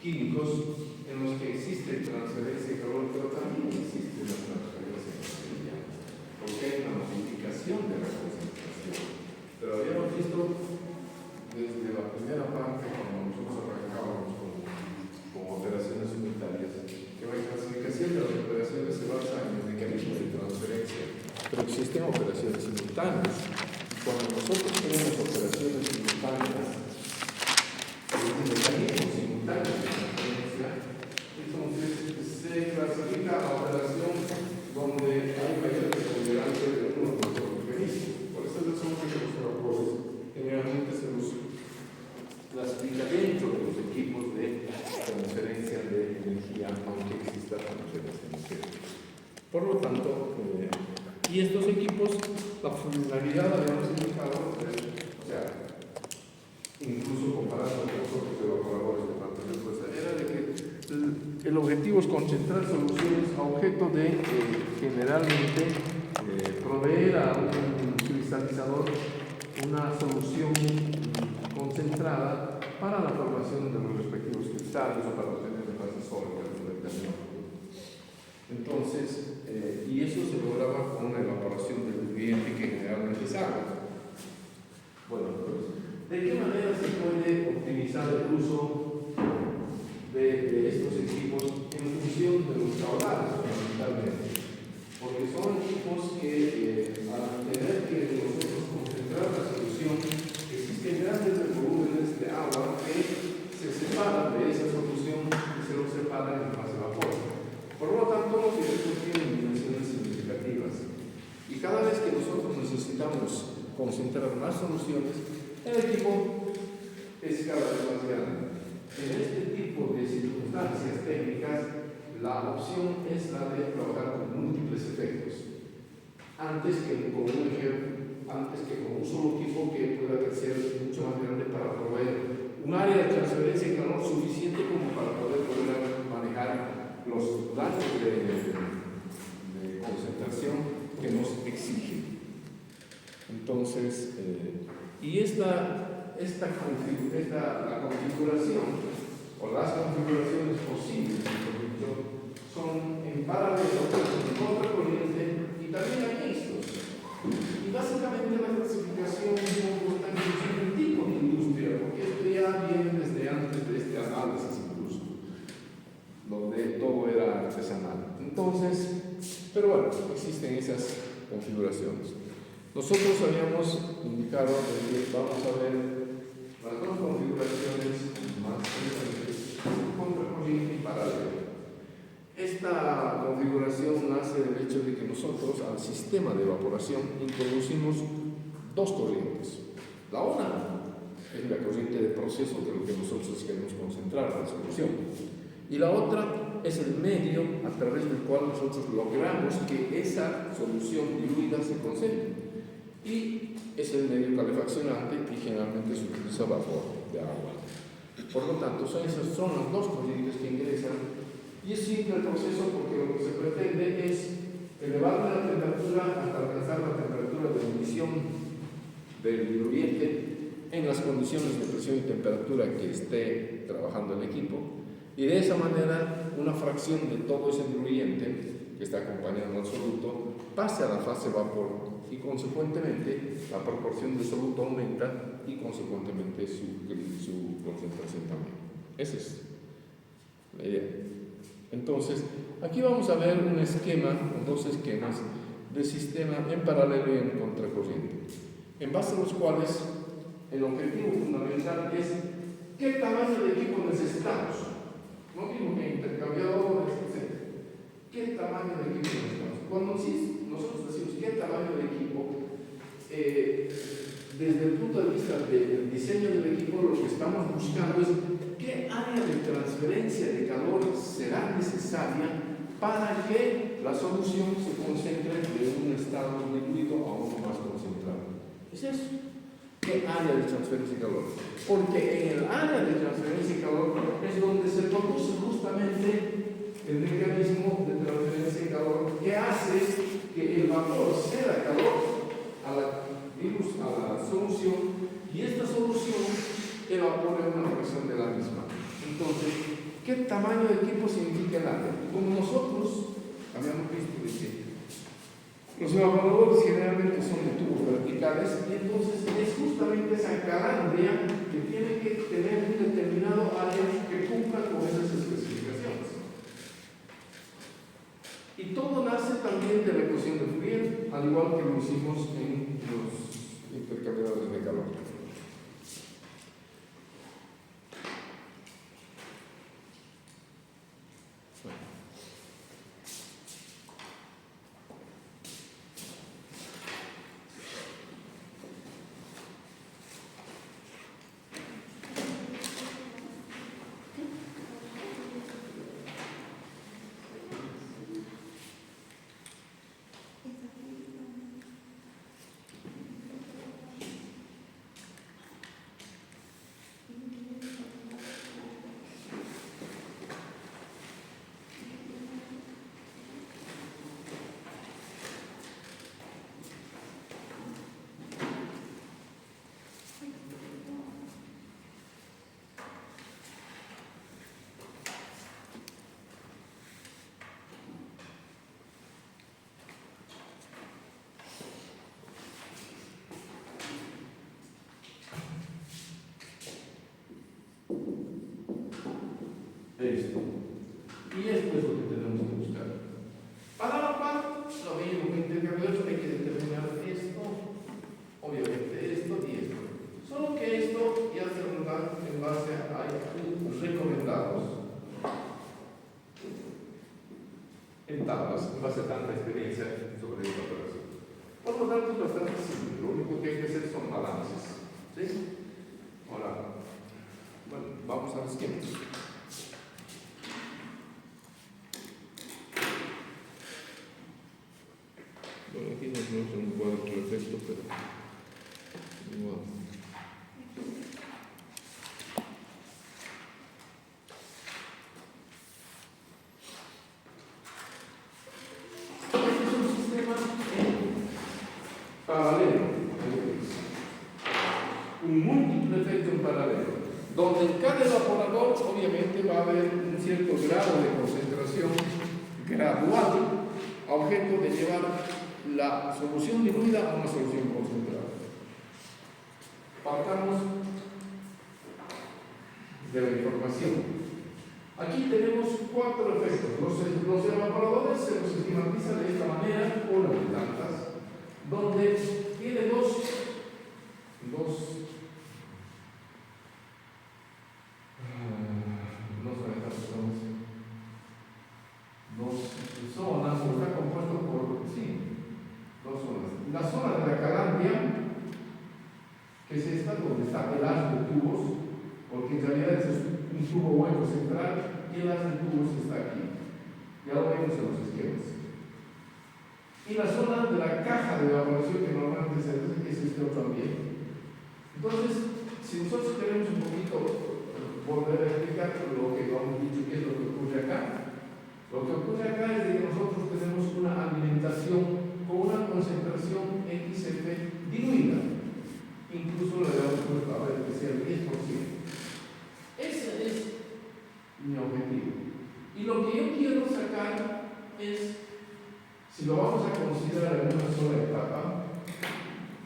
químicos en los que existe transferencia de calor, pero también existe la transferencia de energía, porque hay una modificación de la concentración. Pero habíamos visto desde la primera parte, cuando nosotros arrancábamos con operaciones simultáneas, que la clasificación de las operaciones se basa en el mecanismo de transferencia, pero existen operaciones simultáneas. Cuando nosotros tenemos operaciones simultáneas, el mecanismo simultáneo de transferencia, entonces se clasifica la operación donde hay mayor preponderancia de uno de los mecanismos. Por esa razón que los trabajadores generalmente se los clasifica dentro de los equipos de transferencia de energía, aunque exista transferencia de energía. Por lo tanto, y estos equipos, la funcionalidad la habíamos indicado, o sea, incluso comparando con los otros evaporadores de parte de fuerza, era de que el objetivo es concentrar soluciones a objeto de generalmente proveer a un cristalizador una solución concentrada para la formación de los respectivos cristales o para obtener fases sólidas determinadas. Entonces, y eso se lograba con la evaporación del diluviente que generalmente es agua. Bueno, pues, ¿de qué manera se puede optimizar el uso de estos equipos en función de los caudales, fundamentalmente? Porque son equipos que, al tener que nosotros concentrar la solución, existen grandes volúmenes de agua que se separan de esa solución y se los separan en fase vapor. Por lo tanto, los equipos tienen dimensiones significativas. Y cada vez que nosotros necesitamos concentrar más soluciones, el equipo es cada vez más grande. En este tipo de circunstancias técnicas, la opción es la de trabajar con múltiples efectos. Antes que con un solo equipo que pueda ser mucho más grande para proveer un área de transferencia de calor suficiente como para poder manejar los datos de concentración que nos exigen. Entonces, y la configuración o las configuraciones posibles son en paralelo, en contracorriente y también hay mixtos. Y básicamente la clasificación es un tipo de industria, porque esto ya viene desde antes de este análisis incluso, donde todo era artesanal. Entonces, pero bueno, existen esas configuraciones. Nosotros habíamos indicado que vamos a ver las dos configuraciones más frecuentes, contracorriente y paralela. Esta configuración nace del hecho de que nosotros al sistema de evaporación introducimos dos corrientes. La una es la corriente de proceso, de lo que nosotros queremos concentrar la solución. Y la otra es el medio a través del cual nosotros logramos que esa solución diluida se concentre. Y es el medio calefaccionante y generalmente se utiliza vapor de agua. Por lo tanto, esas son las dos corrientes que ingresan. Y es simple el proceso porque lo que se pretende es elevar la temperatura hasta alcanzar la temperatura de emisión del diluyente en las condiciones de presión y temperatura que esté trabajando el equipo. Y de esa manera, una fracción de todo ese diluyente que está acompañando al soluto pase a la fase vapor y consecuentemente la proporción de soluto aumenta y consecuentemente su concentración también. Esa es la idea. Entonces, aquí vamos a ver un esquema, o dos esquemas de sistema en paralelo y en contracorriente, en base a los cuales el objetivo fundamental es qué tamaño de equipo necesitamos. No digo que intercambiadores, etc. ¿Qué tamaño de equipo necesitamos? Cuando nosotros decimos qué tamaño de equipo, desde el punto de vista del diseño del equipo, lo que estamos buscando es qué área de transferencia de calor será necesaria para que la solución se concentre de un estado diluido a uno más concentrado. ¿Es eso? ¿Qué área de transferencia de calor? Porque en el área de transferencia de calor es donde se produce justamente el mecanismo de transferencia de calor que hace que el vapor ceda calor a la solución y esta solución evapora una fracción de la misma. Entonces, ¿Qué tamaño de equipo significa el área? Como nosotros habíamos visto de que los evaporadores generalmente son de tubos verticales, y entonces es justamente esa calandria que tiene que tener un determinado área que cumpla con esas especificaciones. Y todo nace también de la ecuación de Fourier, al igual que lo hicimos en los intercambiadores de calor. Esto. Y esto es lo que tenemos que buscar. Para la cual, lo mismo que intercambiadores, hay que determinar esto, obviamente esto y esto. Solo que esto ya se nos da en base a recomendados en tablas, en base a tanta experiencia sobre esta operación. Por lo tanto, es bastante simple. Lo único que hay que hacer son balances. ¿Sí? Ahora, bueno, vamos al esquema. Bueno, aquí no es un cuadro perfecto, pero igual. Este es un sistema en paralelo, un múltiple efecto en paralelo, donde en cada evaporador obviamente va a haber un cierto grado de concentración gradual a objeto de llevar la solución diluida a una solución concentrada. Partamos de la información. Aquí tenemos 4 efectos. Los evaporadores se los esquematizan de esta manera, una de tantas, donde tiene dos zonas, está compuesto por, sí, 2 zonas. La zona de la calandria, que es esta, donde está el haz de tubos, porque en realidad es un tubo hueco central y el haz de tubos está aquí. Ya lo vemos en los esquemas. Y la zona de la caja de evaporación, que normalmente se dice que es este otro ambiente. Entonces, si nosotros queremos un poquito volver a explicar lo que hemos dicho, qué es lo que ocurre acá. Lo que ocurre acá es que nosotros tenemos una alimentación con una concentración XF diluida. Incluso le damos a ver que sea el 10%. Ese es mi objetivo. Y lo que yo quiero sacar es, si lo vamos a considerar en una sola etapa,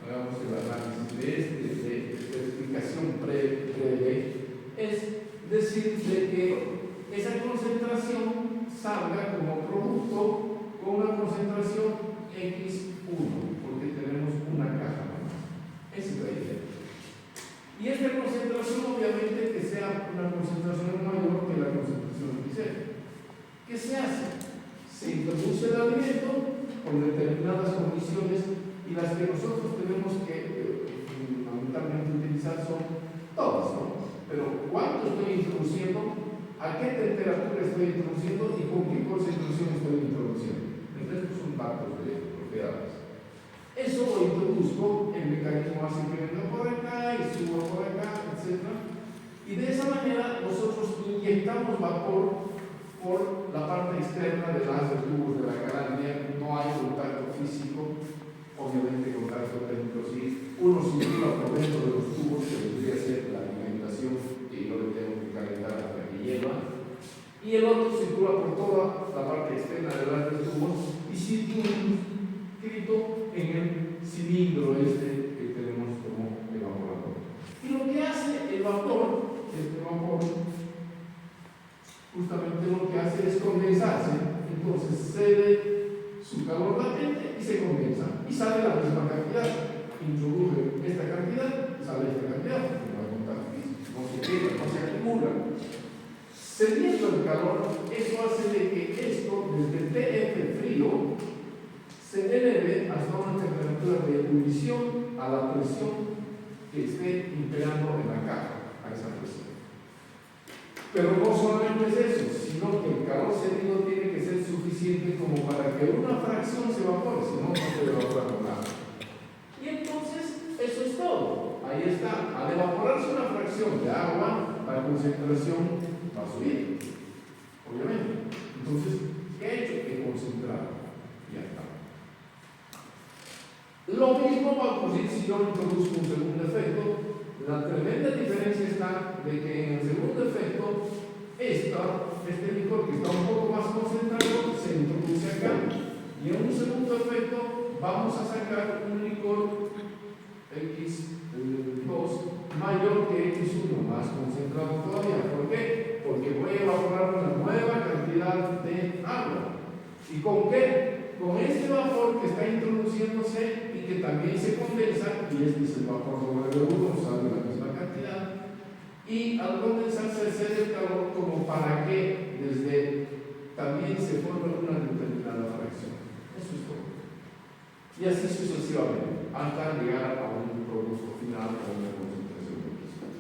hagamos el análisis de explicación breve, es decir, de que esa concentración salga como producto con una concentración X1, porque tenemos una caja más. Esa es la idea. Y esta concentración, obviamente, que sea una concentración mayor que la concentración XF. ¿Qué se hace? Se introduce el alimento con determinadas condiciones y las que nosotros tenemos que fundamentalmente utilizar son todas, ¿no? Pero ¿cuánto estoy introduciendo? ¿A qué temperatura estoy introduciendo y con qué concentración estoy introduciendo? Entonces, estos son datos de propiedades. Eso lo introduzco, el mecanismo hace que venga por acá y suba por acá, etc. Y de esa manera nosotros inyectamos vapor por la parte externa de las tubos de la calandria. No hay contacto físico, obviamente contacto térmico sí. Uno circula por dentro de los tubos, que podría ser la alimentación que yo le tengo que calentar hasta que lleva, y el otro circula por toda la parte externa del tubo y circunscrito en el cilindro que tenemos como evaporador. Y lo que hace el vapor, este vapor, justamente lo que hace es condensarse, entonces cede su calor latente y se condensa y sale la misma cantidad. Introduce esta cantidad y sale esta cantidad, porque no hay contacto físico, no se queda, no se acumula. Cediendo el calor, eso hace de que esto, desde TF frío, se eleve hasta una temperatura de ebullición a la presión que esté imperando en la caja, a esa presión. Pero no solamente es eso, sino que el calor cedido tiene que ser suficiente como para que una fracción se evapore, si no, no se evapora nada. Y entonces, eso es todo. Ahí está. Al evaporarse una fracción de agua, la concentración va a subir, obviamente. Entonces, ¿qué ha hecho? He concentrado. Ya está. Lo mismo va a ocurrir si yo introduzco un segundo efecto. La tremenda diferencia está de que en el segundo efecto, este licor que está un poco más concentrado se introduce acá. Y en un segundo efecto, vamos a sacar un licor X2 mayor que X1, más concentrado todavía. ¿Por qué? Porque voy a evaporar una nueva cantidad de agua. ¿Y con qué? Con este vapor que está introduciéndose y que también se condensa, y este es el vapor W1, sale la misma cantidad, y al condensarse cede el calor como para que también se forme una determinada fracción. Eso es todo. Y así sucesivamente, hasta llegar a un producto final con una concentración de presión.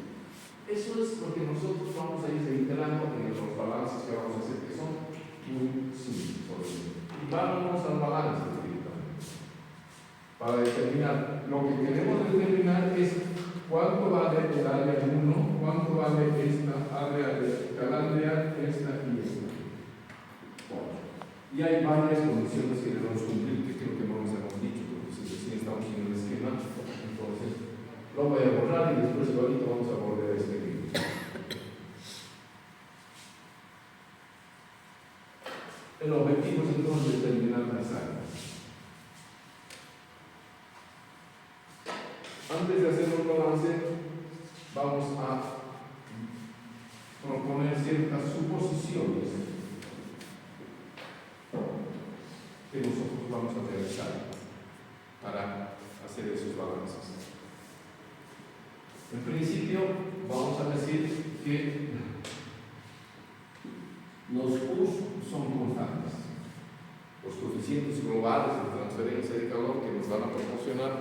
Eso es lo que nosotros vamos a ir reiterando en los balances que vamos a hacer, que son muy simples. Y vámonos al balance directamente. Para determinar, lo que queremos determinar es cuánto vale el área 1, cuánto vale esta área de cada área, esta y esta. Y hay varias condiciones que debemos cumplir, que creo que no nos hemos dicho, porque si recién estamos en el esquema, entonces lo voy a borrar y después igualito vamos a volver a escribir. El objetivo es entonces determinar las áreas. Antes de hacer un balance, vamos a proponer ciertas suposiciones que nosotros vamos a realizar para hacer esos balances. En principio, vamos a decir que los U's son constantes. Los coeficientes globales de transferencia de calor que nos van a proporcionar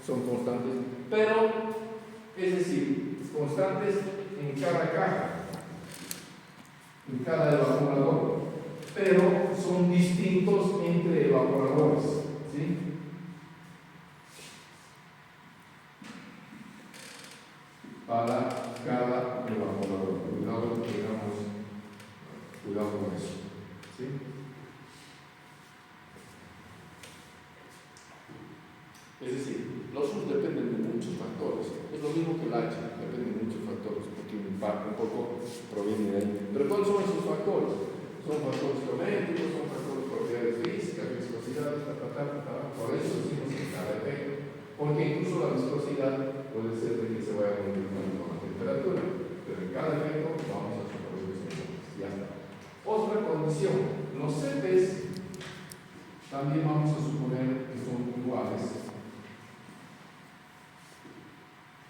son constantes, pero, es decir, constantes en cada caja, en cada evaporador, pero son distintos entre evaporadores, ¿sí? Para cada evaporador. Cuidado con eso, ¿sí? Es decir, los U's dependen de muchos factores. Es lo mismo que el H, depende de muchos factores, porque un poco proviene de ahí. Pero ¿cuáles son esos factores? Son factores geométricos, son factores propiedades físicas, viscosidad, por eso decimos que cada efecto, porque incluso la viscosidad puede ser de que se vaya modificando con la temperatura, pero en cada efecto vamos a suponer que ya está. Otra condición, los CPs también vamos a suponer que son iguales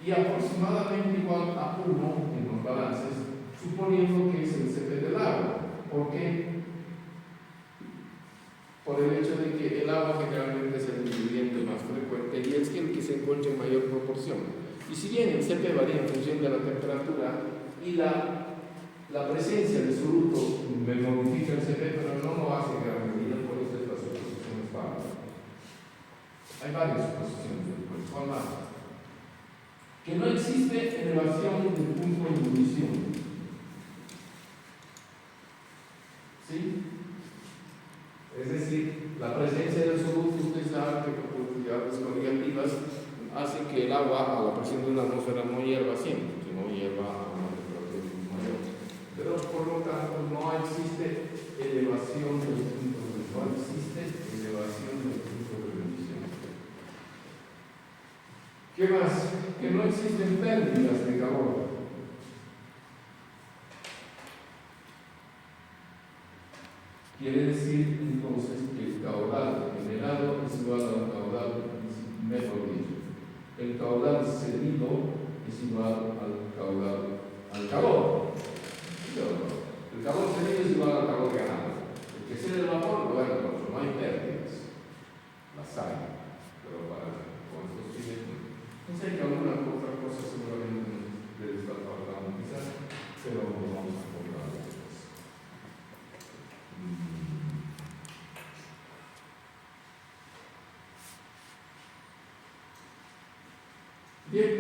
y aproximadamente igual a 1 en los balances, suponiendo que es el CP del agua. ¿Por qué? Por el hecho de que el agua generalmente es el ingrediente más frecuente y es el que se encuentra en mayor proporción. Y si bien el CP varía en función de la temperatura y la presencia de soluto me modifica el CP, pero no lo hace en gran medida, por eso esta suposición es válida. Hay varias suposiciones, ¿cuál más? Que no existe elevación del punto de ebullición. ¿Sí? Es decir, la presencia del soluto, usted sabe que por propiedades negativas hace que el agua a la presión de una atmósfera no hierva siempre, sino hierva a una temperatura mayor. Pero por lo tanto no existe existen pérdidas de calor. Quiere decir entonces que el caudal generado es igual al caudal, mejor dicho, el caudal cedido es igual al caudal, al calor. El calor cedido es igual al calor ganado. El que cede el vapor lo gana el otro, no hay pérdidas. Las hay, pero con estos fines. No sé que alguna otra cosa seguramente debe estar faltando quizás, pero no vamos a acordar después. Bien,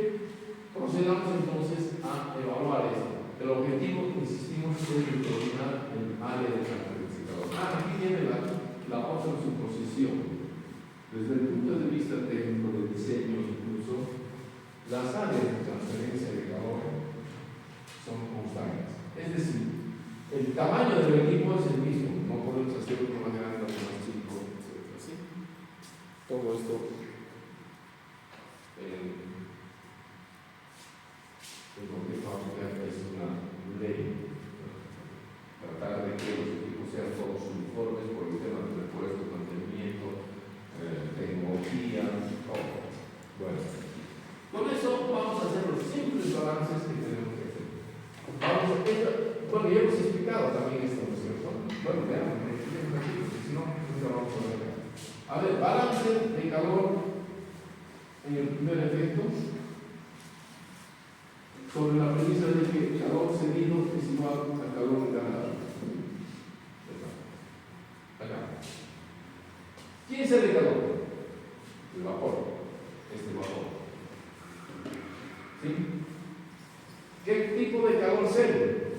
procedamos entonces a evaluar esto. El objetivo, insistimos, es determinar el área de característica. Aquí viene la otra suposición. Desde el punto de vista técnico de diseño, incluso, las áreas de transferencia de calor son constantes. Es decir, el tamaño del equipo es el mismo. No podemos hacer uno más grande o más chico, etc. ¿Sí? Todo esto lo que fabrica es una ley. Tratar de que los equipos sean todos uniformes por el tema del repuesto, mantenimiento, tecnología, todo. Bueno, con eso vamos a hacer los simples balances que tenemos que hacer. Bueno, ya hemos explicado también esto, ¿no es cierto? Bueno, veamos, aquí, porque si no, nunca vamos a ver. A ver, balance de calor en el primer efecto, sobre la premisa de que el calor cedido es igual al calor ganado. Acá. ¿Quién cede calor? El vapor. Este vapor. ¿Sí? ¿Qué tipo de calor cede?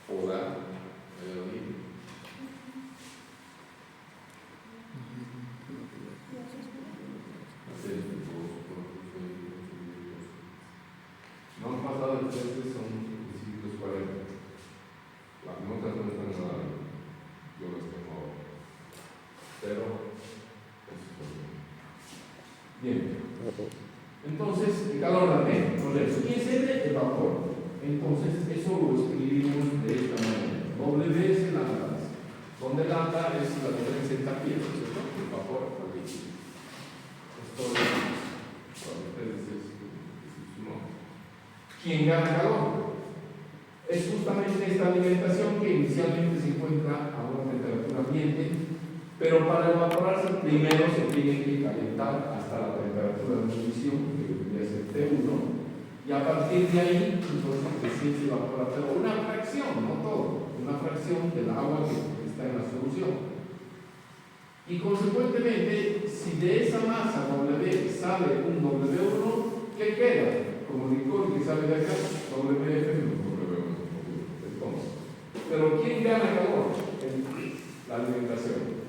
Hola. No han pasado el test, son principios 40. Las notas no están grabadas. Yo las tengo ahora. Pero, eso es bien. Entonces, el calor latente. ¿Quién cede? El vapor. Entonces, eso lo escribimos de esta manera. W es lambda. Donde lambda es la diferencia en tapias, ¿cierto? El vapor al líquido. Esto es para ustedes es su nombre. ¿Quién gana calor? Es justamente esta alimentación que inicialmente se encuentra a una temperatura ambiente, pero para evaporarse primero se tiene que calentar hasta la temperatura de ebullición, que debería ser T1, y a partir de ahí entonces recién se evapora, pero una fracción, no todo, una fracción del agua que está en la solución. Y consecuentemente, si de esa masa W sale un W1, ¿qué queda? Como licor que sale de acá, WF no entonces. Pero ¿quién gana calor? La alimentación.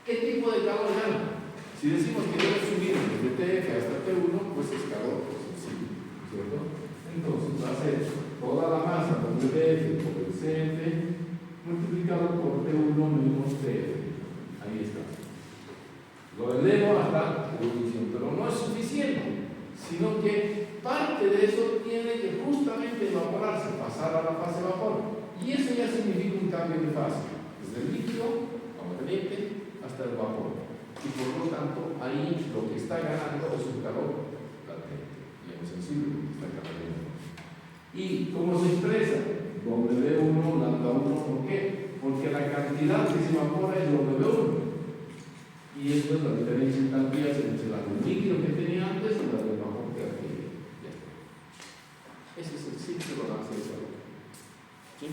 ¿Qué tipo de calor gana? Si decimos que debe subir desde TF hasta T1, pues es calor, pues sencillo, ¿cierto? Entonces va a ser toda la masa WF por el CF multiplicado por T1 menos TF. Ahí está. Lo elevo hasta ebullición, pero no es suficiente, sino que parte de eso tiene que justamente evaporarse, pasar a la fase vapor. Y eso ya significa un cambio de fase, desde el líquido, agua caliente, hasta el vapor. Y por lo tanto, ahí lo que está ganando es un calor latente, bien sensible, está cambiando. ¿Y cómo se expresa? W1, lambda 1, ¿por qué? Porque la cantidad que se evapora es W1. Y esto es la diferencia en entalpías entre la del líquido que tenía antes y la del vapor que adquiere. Ese es el simple balance de calor. ¿Sí?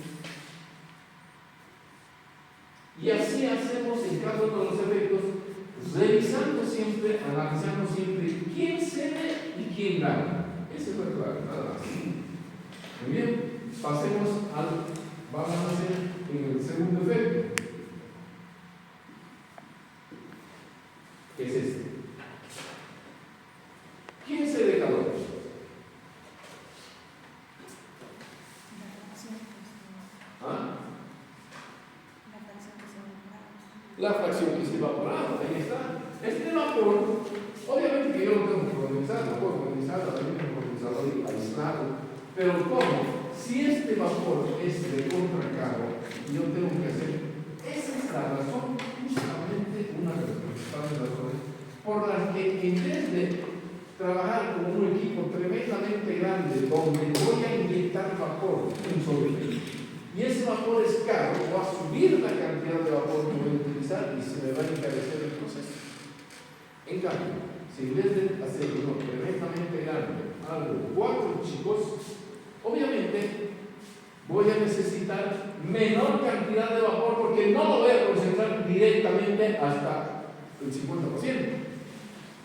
Y así hacemos en cada uno de los efectos, revisando siempre, analizando siempre quién cede y quién gana. Esa es la clave, nada más. Muy bien, pasemos al balance en el segundo efecto. ¿Qué es este? ¿Quién cede calor? ¿Ah? La fracción que se evapora, ahí está. este vapor, obviamente que yo lo tengo que condensar, lo puedo condensar también en un condensador aislado, pero ¿cómo? Si este vapor es de contracargo, yo tengo que hacer, esa es la razón, justamente una de las principales razones, por las que en vez de trabajar con un equipo tremendamente grande donde voy a inyectar vapor en un solo efecto, y ese vapor es caro, voy a subir la cantidad de vapor que voy a utilizar y se me va a encarecer el proceso. En cambio, si en vez de hacer uno tremendamente grande, algo 4 chicos, obviamente voy a necesitar menor cantidad de vapor porque no lo voy a concentrar directamente hasta el 50%.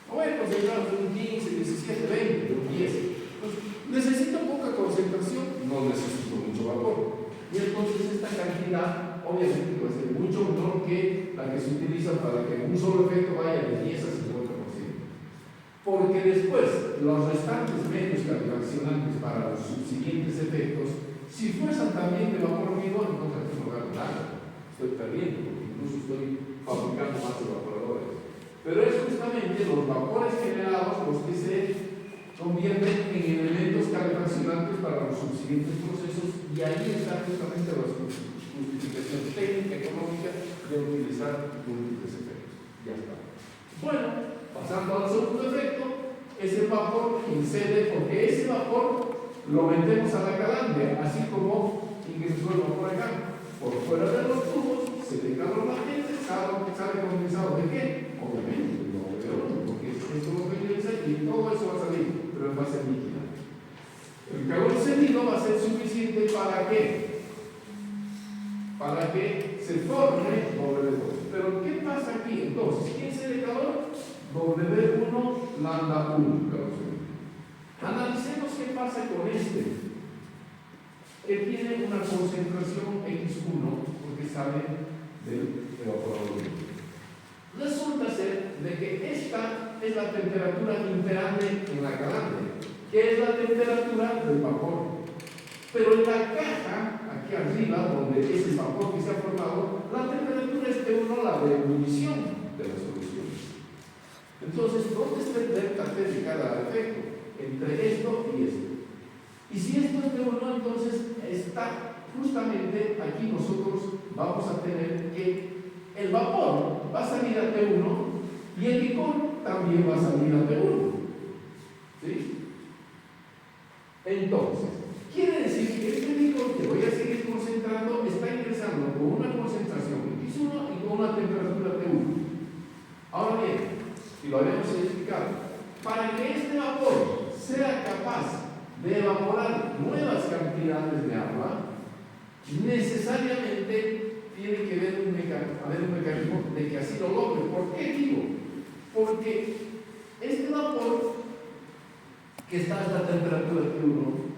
No voy a concentrar en un 15, 17, 20, un 10. Entonces, necesito poca concentración, no necesito mucho vapor. Y entonces esta cantidad obviamente va a ser mucho menor que la que se utiliza para que un solo efecto vaya de 10 a 50%. Porque después los restantes medios calefaccionantes para los subsiguientes efectos, si fuerzan también de vapor vivo, entonces aquí no gano nada. Estoy perdiendo, porque incluso estoy fabricando más evaporadores. Pero es justamente los vapores generados los que se convierten en elementos calefaccionantes para los subsiguientes procesos, y ahí está justamente la justificación técnica económica de utilizar múltiples efectos. Ya está. Bueno, pasando al segundo efecto, es el vapor que incide, porque ese vapor lo metemos a la calandria, así como ingresó el vapor acá. Por fuera de los tubos se le calor la gente, sale condensado. ¿De qué? Obviamente, porque esto lo condensa y todo eso va a salir, pero en fase líquida. El calor cedido va a ser suficiente ¿para qué? Para que se forme W2. Pero ¿qué pasa aquí? Entonces, ¿quién se de calor? W1 lambda 1. Analicemos qué pasa con este, que tiene una concentración X1, porque sale del evaporador. Resulta ser de que esta es la temperatura imperante en la calandria, que es la temperatura del vapor. Pero en la caja, aquí arriba, donde es el vapor que se ha formado, la temperatura es T1, la de ebullición de la solución. Entonces, ¿dónde está el delta T de cada efecto? Entre esto y esto. Y si esto es T1, entonces está justamente aquí nosotros vamos a tener que el vapor va a salir a T1 y el licor también va a salir a T1. ¿Sí? Entonces, quiere decir que este licor que voy a seguir concentrando está ingresando con una concentración X1 y con una temperatura T1. Ahora bien, y lo habíamos explicado, para que este vapor sea capaz de evaporar nuevas cantidades de agua, necesariamente tiene que haber un mecanismo de que así lo logre. ¿Por qué digo? Porque este vapor que está a la temperatura T1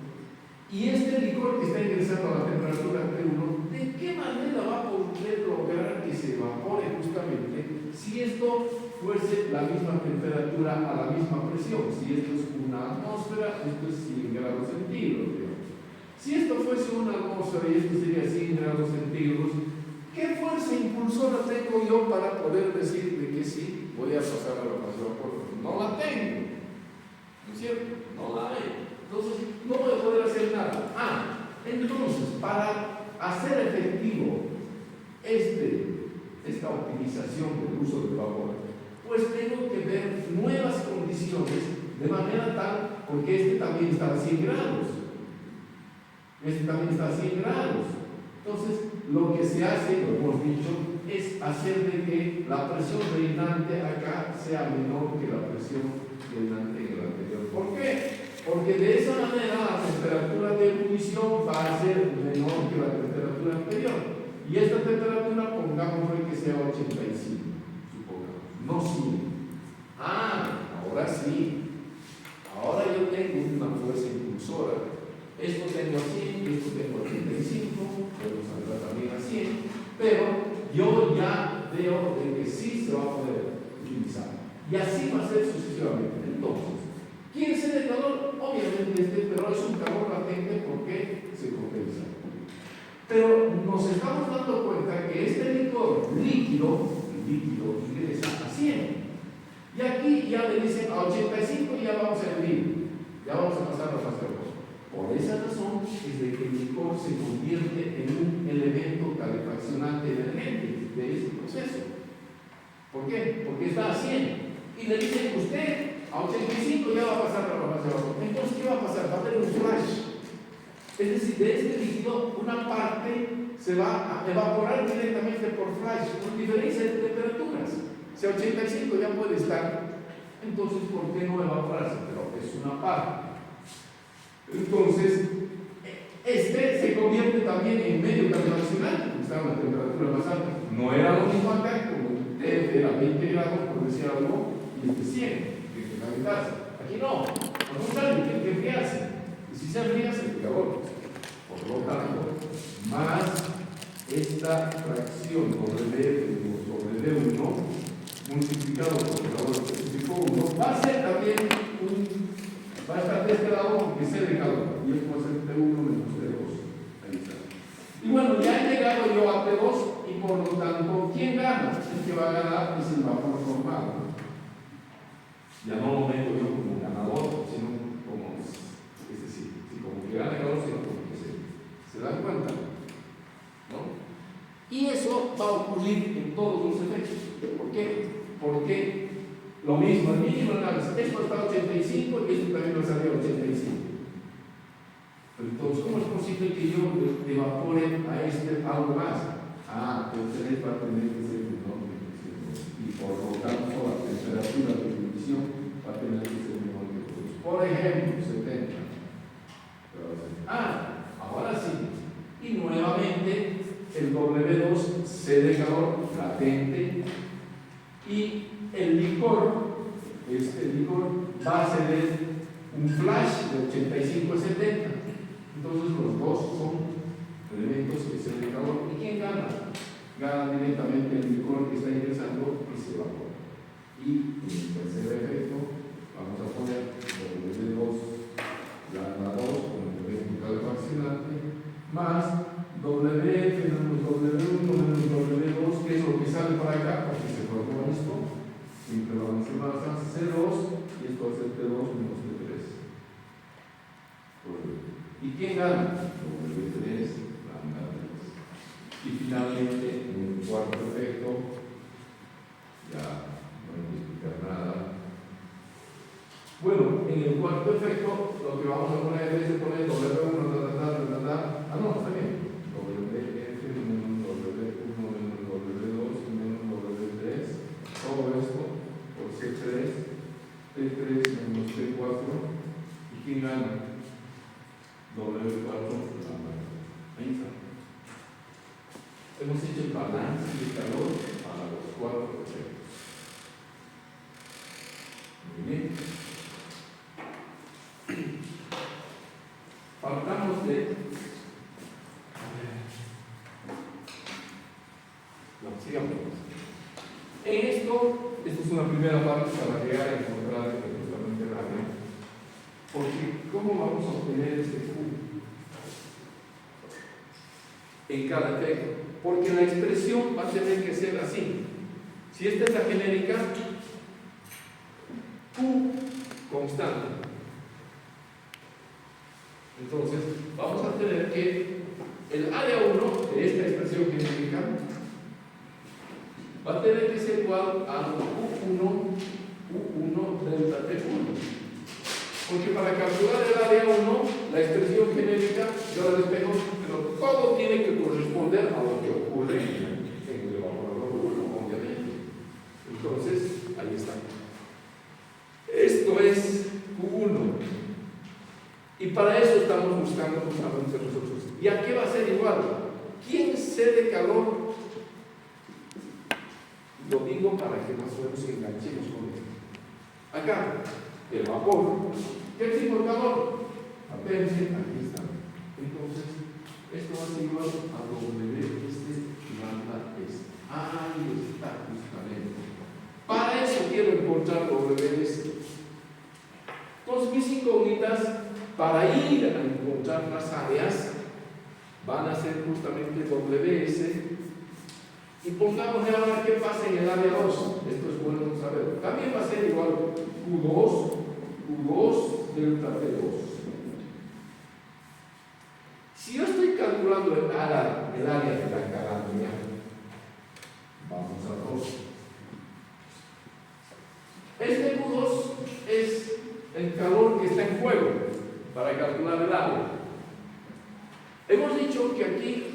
y este licor que está ingresando a la temperatura T1, ¿de qué manera va a poder lograr que se evapore justamente si esto fuese la misma temperatura a la misma presión? Si esto es una atmósfera, esto es 100 grados centígrados. Si esto fuese una atmósfera y esto sería 100 grados centígrados, ¿qué fuerza impulsora tengo yo para poder decir de que sí voy a pasar a la fase de vapor? No la tengo, ¿no es cierto? No la hay. Entonces, no voy a poder hacer nada. Entonces, para hacer efectivo esta optimización del uso del vapor, pues tengo que ver nuevas condiciones de manera tal, porque este también está a 100 grados. Este también está a 100 grados. Entonces, lo que se hace, lo hemos dicho, es hacer de que la presión reinante acá sea menor que la presión reinante en el anterior. ¿Por qué? Porque de esa manera la temperatura de ebullición va a ser menor que la temperatura anterior. Y esta temperatura, pongámosle que sea 85, supongamos, no 100. Ahora sí. Ahora yo tengo una fuerza impulsora. Esto tengo a 100, esto tengo a 85, podemos andar también a 100, pero yo ya veo de que sí se va a poder utilizar. Y así va a ser sucesivamente. Entonces, ¿quién es el calor? Obviamente pero es un calor latente porque se condensa. Pero nos estamos dando cuenta que este licor líquido ingresa a 100. Y aquí ya le dicen a 85 ya vamos a hervir, ya vamos a pasar a la fase de vapor. Por esa razón es de que el licor se convierte en un elemento calefaccionante emergente de este proceso. ¿Por qué? Porque está a 100. Y le dicen, usted a 85 ya va a pasar a la fase de vapor. Entonces, ¿qué va a pasar? Va a haber un flash. Es decir, de este líquido una parte se va a evaporar directamente por flash, con diferencia de temperaturas. Si a 85 ya puede estar, entonces ¿por qué no evaporarse? Pero es una parte. Entonces, este se convierte también en medio calefaccionante, está a una temperatura más alta. No era lo mismo acá, como TF era 20 grados, por decir algo, y este 100, tiene que calentarse. Aquí no, al contrario, tiene que enfriarse. Y si se enfría, se le calor. Por lo tanto, más esta fracción sobre D1 multiplicado por el calor específico 1 va a ser también va a estar de este lado porque se de calor y esto va a ser T1 menos T2. Ahí está. Y bueno, ya he llegado yo a T2 y por lo tanto, ¿quién gana? El que va a ganar es el vapor formado. Ya no lo meto yo como ganador, sino como, es decir, como que gana el calor, sino como que se dan cuenta, ¿no? Y eso va a ocurrir en todos los efectos. ¿Por qué? Porque lo mismo, el mínimo análisis, esto está a 85 y esto también va a salir a 85. Pero entonces, ¿cómo es posible que yo evapore a este algo más? El tener va a tener que ser menor de 200 y por lo tanto la temperatura de ebullición va a tener que ser menor que 200. Por ejemplo, 70. Ahora sí. Y nuevamente el W2 se de calor latente y el licor va a ceder un flash de 85 a 70. Entonces los dos son elementos que se de calor. ¿Y quién gana? Gana directamente el licor que está ingresando y se evapora. Y en el tercer efecto vamos a poner W2 lambda 2 con el elemento calefaccionante más WF menos W1 menos W2, que es lo que sale para acá, porque se formó esto, siempre vamos a más C2 y esto va a ser T2 menos T3. ¿Y quién gana? W3 lambda 3. Y finalmente, en el cuarto efecto, ya no hay que explicar nada. Bueno, en el cuarto efecto, lo que vamos a poner es de poner W1 no, está bien. WF menos W1 menos W2 menos W3, todo esto por C3, T3 menos T4, ¿y quién gana? W4 lambda. Ahí está. Hemos hecho el balance de calor para los cuatro efectos. Muy bien. Partamos de en esto, esta es una primera parte para llegar a encontrar justamente radio. Porque, ¿cómo vamos a obtener este Q en cada efecto? Porque la expresión va a tener que ser así. Si esta es la genérica, Q constante. Entonces, vamos a tener que el área 1 de esta expresión genérica va a tener que ser igual a U1 delta T1. Porque para calcular el área 1, la expresión genérica, yo la despejo, pero todo tiene que corresponder a lo que ocurre en el evaporador 1, obviamente. Entonces, ahí está. Esto es Q1. Y para eso estamos buscando justamente nosotros. ¿Y a qué va a ser igual? ¿Quién cede calor? Lo digo para que más o menos enganchemos con esto. Acá, el vapor. ¿Qué tipo de calor? Apéndice, aquí está. Entonces, esto va a ser igual a W lambda S. Ahí está justamente. Para eso quiero encontrar WS. Entonces, mis incógnitas, para ir a encontrar las áreas, van a ser justamente WS Y pongámosle ahora qué pasa en el área 2. Esto es bueno saber. También va a ser igual Q2 delta P2. Si yo estoy calculando el área de la calandria, vamos a 2. Este Q2 es el calor que está en juego para calcular el área. Hemos dicho que aquí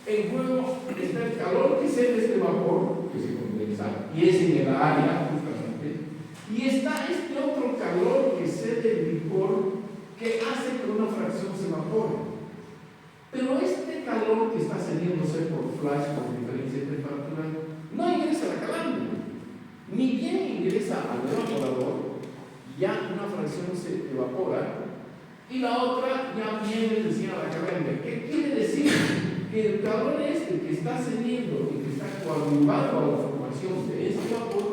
en juego está el calor que se de este vapor, que se condensa, y es en el área justamente, y está este otro calor que se del licor que hace que una fracción se evapore. Pero este calor que está cediéndose por flash con diferencia de temperatura no ingresa a la calandria, ni bien ingresa al evaporador, ya una fracción se evapora y la otra ya viene recién a la calandria. ¿Qué quiere decir? Que el calor este que está cediendo y que está coadyuvando a la formación de este vapor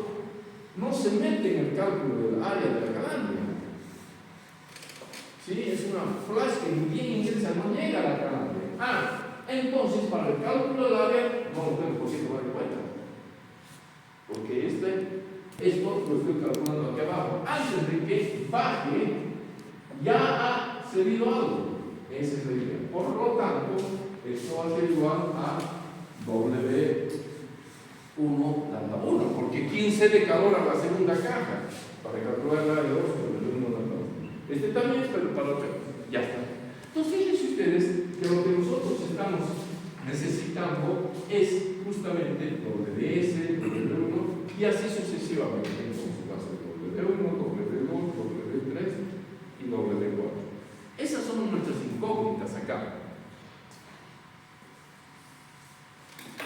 no se mete en el cálculo del área de la calandria. ¿Sí? Es una flash que ni bien ingresa, no llega a la calandria. Entonces para el cálculo del área no lo tengo por si tomar en cuenta. Porque esto lo estoy calculando aquí abajo. Antes de que baje, ya ha cedido algo. Ese es el idea. Por lo tanto, esto va a ser igual a W1 lambda 1. Porque ¿quién cede calor a la segunda caja? Para calcular el área 2, W1 lambda 1. Este también es para otro. Ya está. Entonces, fíjense ustedes que lo que nosotros estamos necesitando es justamente WS, W1 y así sucesivamente. Entonces va a ser W1, W2, W3 y W4. Esas son nuestras incógnitas acá.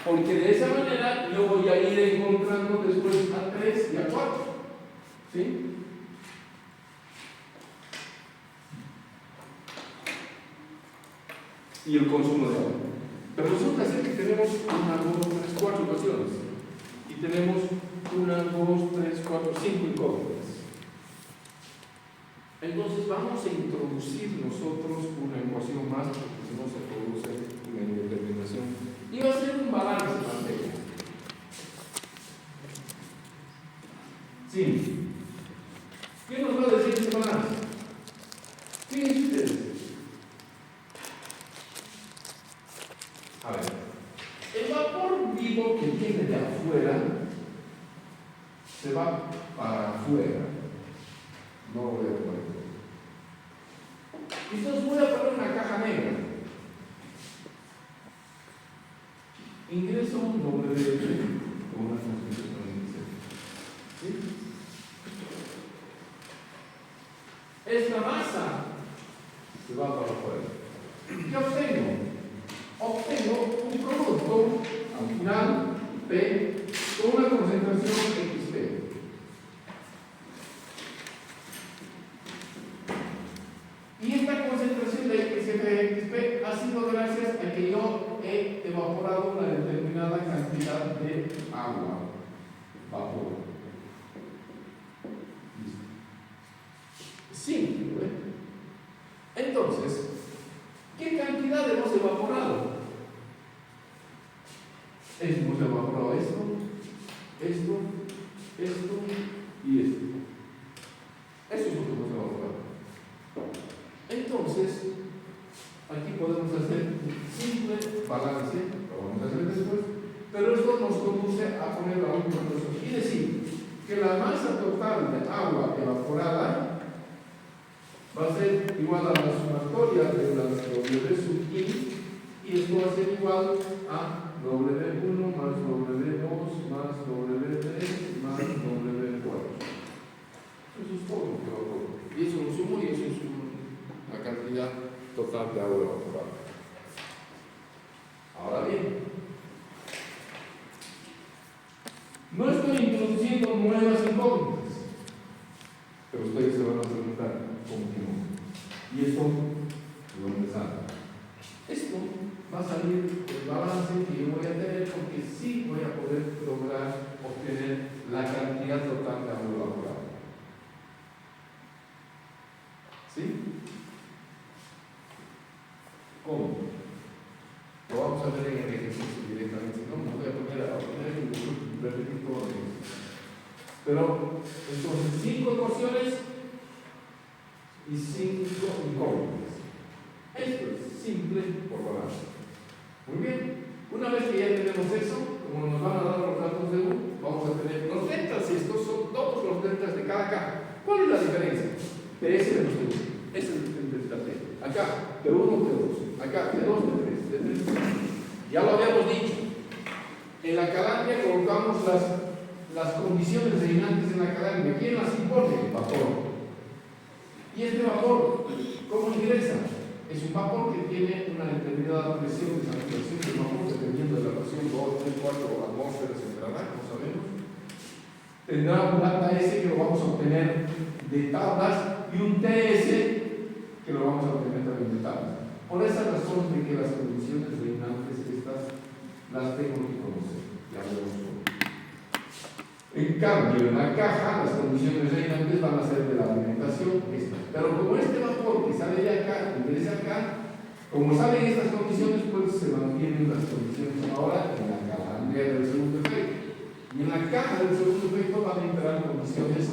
Porque de esa manera yo voy a ir encontrando después a 3 y a 4. ¿Sí? Y el consumo de agua. Pero resulta ser que tenemos 1, 2, 3, 4 ecuaciones. Y tenemos 1, 2, 3, 4, 5 incógnitas. Entonces vamos a introducir nosotros una ecuación más, porque si no se produce una indeterminación. Y va a ser un balance materia. Sí. ¿Qué nos va a decir este balance? Fíjense ustedes. A ver, el vapor vivo que viene de afuera se va para afuera. No lo voy a poner. Entonces voy a poner una caja negra. Ingreso un W con una concentración inicial. ¿Sí? Esta masa se va para afuera. ¿Qué obtengo? Obtengo un producto al final P con una concentración XP. Y esta concentración de XP ha sido gracias a que yo he evaporado una determinada cantidad de agua, vapor. Simple, ¿eh? Entonces, ¿qué cantidad hemos evaporado? Hemos evaporado esto y esto. Eso es lo que hemos evaporado. Entonces, aquí podemos hacer un simple balance, lo vamos a hacer después, pero esto nos conduce a poner la última cosa. Y decir que la masa total de agua evaporada va a ser igual a la sumatoria de las W sub I, y esto va a ser igual a W1 más W2 más W3 más W4. Eso es todo lo que va a ocurrir. Y eso lo sumo y eso es la cantidad total de agua evaporada. Ahora bien, no estoy introduciendo nuevas incógnitas, pero ustedes se van a preguntar cómo que no. Y esto, ¿de dónde sale? Esto va a salir del balance que yo voy a tener, porque sí voy a poder lograr obtener la cantidad total de agua evaporada. ¿Sí? ¿Cómo? Lo vamos a ver en el ejercicio directamente. No voy a poner ahora. repetir todo lo que pero, entonces, 5 ecuaciones y 5 incógnitas. Esto es simple por balance. Muy bien. Una vez que ya tenemos eso, como nos van a dar los datos de U, vamos a tener los deltas, y estos son todos los deltas de cada caja. ¿Cuál es la diferencia? PS de los T1. Ese es el delta T. Acá, T1, T2. Acá, T2, T3, T3. Ya lo habíamos dicho. En la calandria colocamos las condiciones reinantes en la calandria. ¿Quién las impone? El vapor. ¿Y este vapor cómo ingresa? Es un vapor que tiene una determinada presión de saturación del vapor, dependiendo de la presión 2, 3, 4 atmósferas, entrará, como sabemos. Tendrá un lambda S que lo vamos a obtener de tablas y un TS que lo vamos a obtener también de tablas. Por esa razón de que las condiciones reinantes estas las tengo que conocer. Ya veremos cómo. En cambio, en la caja, las condiciones reinantes van a ser de la alimentación esta. Pero como este vapor que sale de acá, ingresa acá, como salen estas condiciones, pues se mantienen las condiciones ahora en la calandria del segundo efecto. Y en la caja del segundo efecto van a entrar condiciones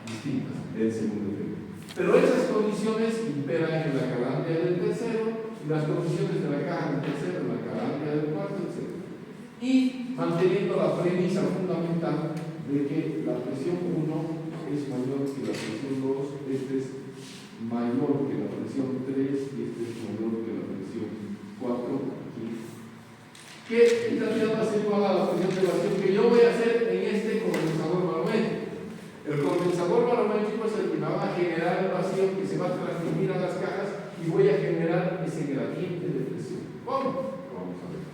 distintas del segundo efecto. Pero esas condiciones imperan en la calandria del tercero, y las condiciones de la caja del tercero en la calandria del cuarto, etc. Y manteniendo la premisa fundamental de que la presión 1 es mayor que la presión 2, este es mayor que la presión 3 y este es mayor que la presión 4 aquí. Que en realidad va a ser igual a la presión de evasión que yo voy a hacer en este condensador barométrico. El condensador barométrico es el que me va a generar el vacío que se va a transmitir a las cajas y voy a generar ese gradiente de presión. ¿Cómo? Vamos a ver.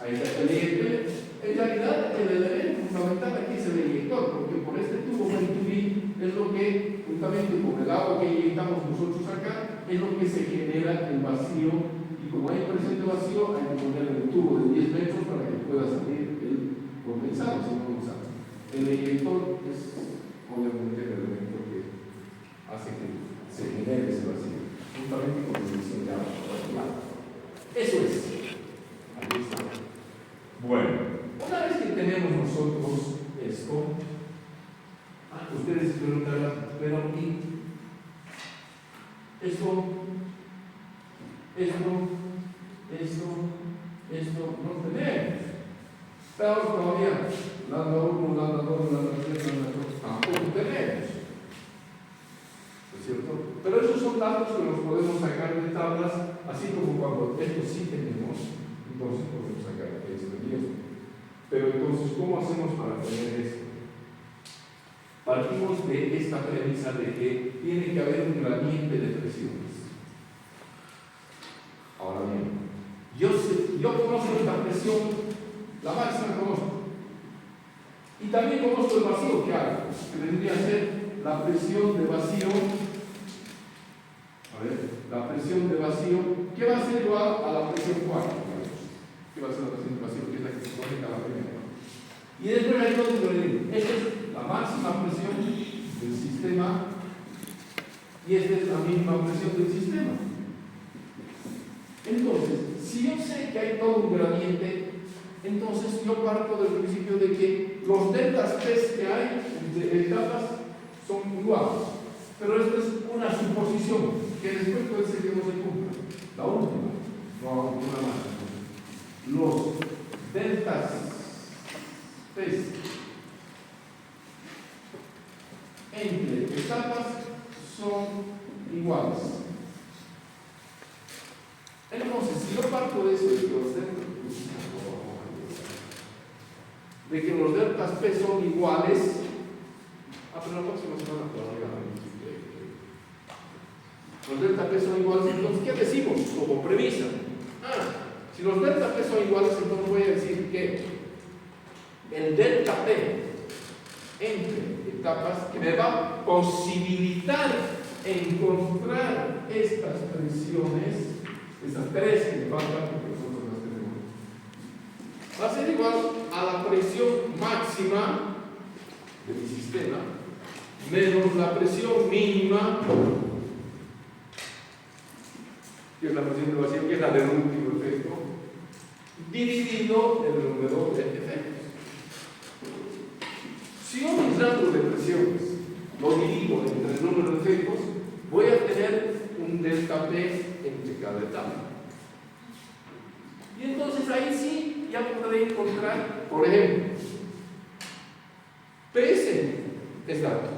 Ahí está el eyector. En realidad, el elemento fundamental aquí es el eyector, porque por este tubo Venturi es lo que, juntamente con el agua que inyectamos nosotros acá, es lo que se genera el vacío. Y como hay presión de vacío, hay que poner el tubo de 10 metros para que pueda salir el condensado, si no lo usamos. El eyector es obviamente el elemento que hace que se genere ese vacío, juntamente con la emisión de agua. Eso es. Aquí está. Bueno, una vez que tenemos nosotros esto, ustedes se preguntarán, pero esto no tenemos. Estamos todavía, lambda 1, lambda 2, lambda 3, lambda 4, tampoco tenemos. ¿No es cierto? Pero esos son datos que los podemos sacar de tablas, así como cuando esto sí tenemos, entonces podemos sacar esto y esto. Pero entonces, ¿cómo hacemos para tener esto? Partimos de esta premisa de que tiene que haber un gradiente de presiones. Ahora bien, yo conozco esta presión, la máxima conozco. Y también conozco el vacío que hay, que vendría a ser la presión de vacío. A ver, la presión de vacío, que va a ser igual a la presión 4. ¿Qué va a ser la presión de vacío? Que es la que se conecta a la primera. Y después hay otro ingrediente. Esta es la máxima presión del sistema y esta es la mínima presión del sistema. Entonces, si yo sé que hay todo un gradiente, entonces yo parto del principio de que los deltas P que hay entre etapas son iguales. Pero esto es una suposición que después puede ser que no se cumpla. La última, no una más. Los deltas P entre etapas son iguales. Entonces, si yo parto de eso, de que los deltas P son iguales, pero la próxima semana todavía los delta P son iguales, entonces, ¿qué decimos como premisa? Si los delta P son iguales, entonces voy a decir que el delta P entre etapas que me va a posibilitar encontrar estas presiones, estas tres que me faltan, porque nosotros las tenemos, va a ser igual a la presión máxima de mi sistema menos la presión mínima, que es la presión de vacío, que es la del último efecto, dividido el número de efectos. lo divido entre el número de efectos, voy a tener un delta P entre cada etapa. Y entonces ahí sí ya podré encontrar, por ejemplo, PS es dato.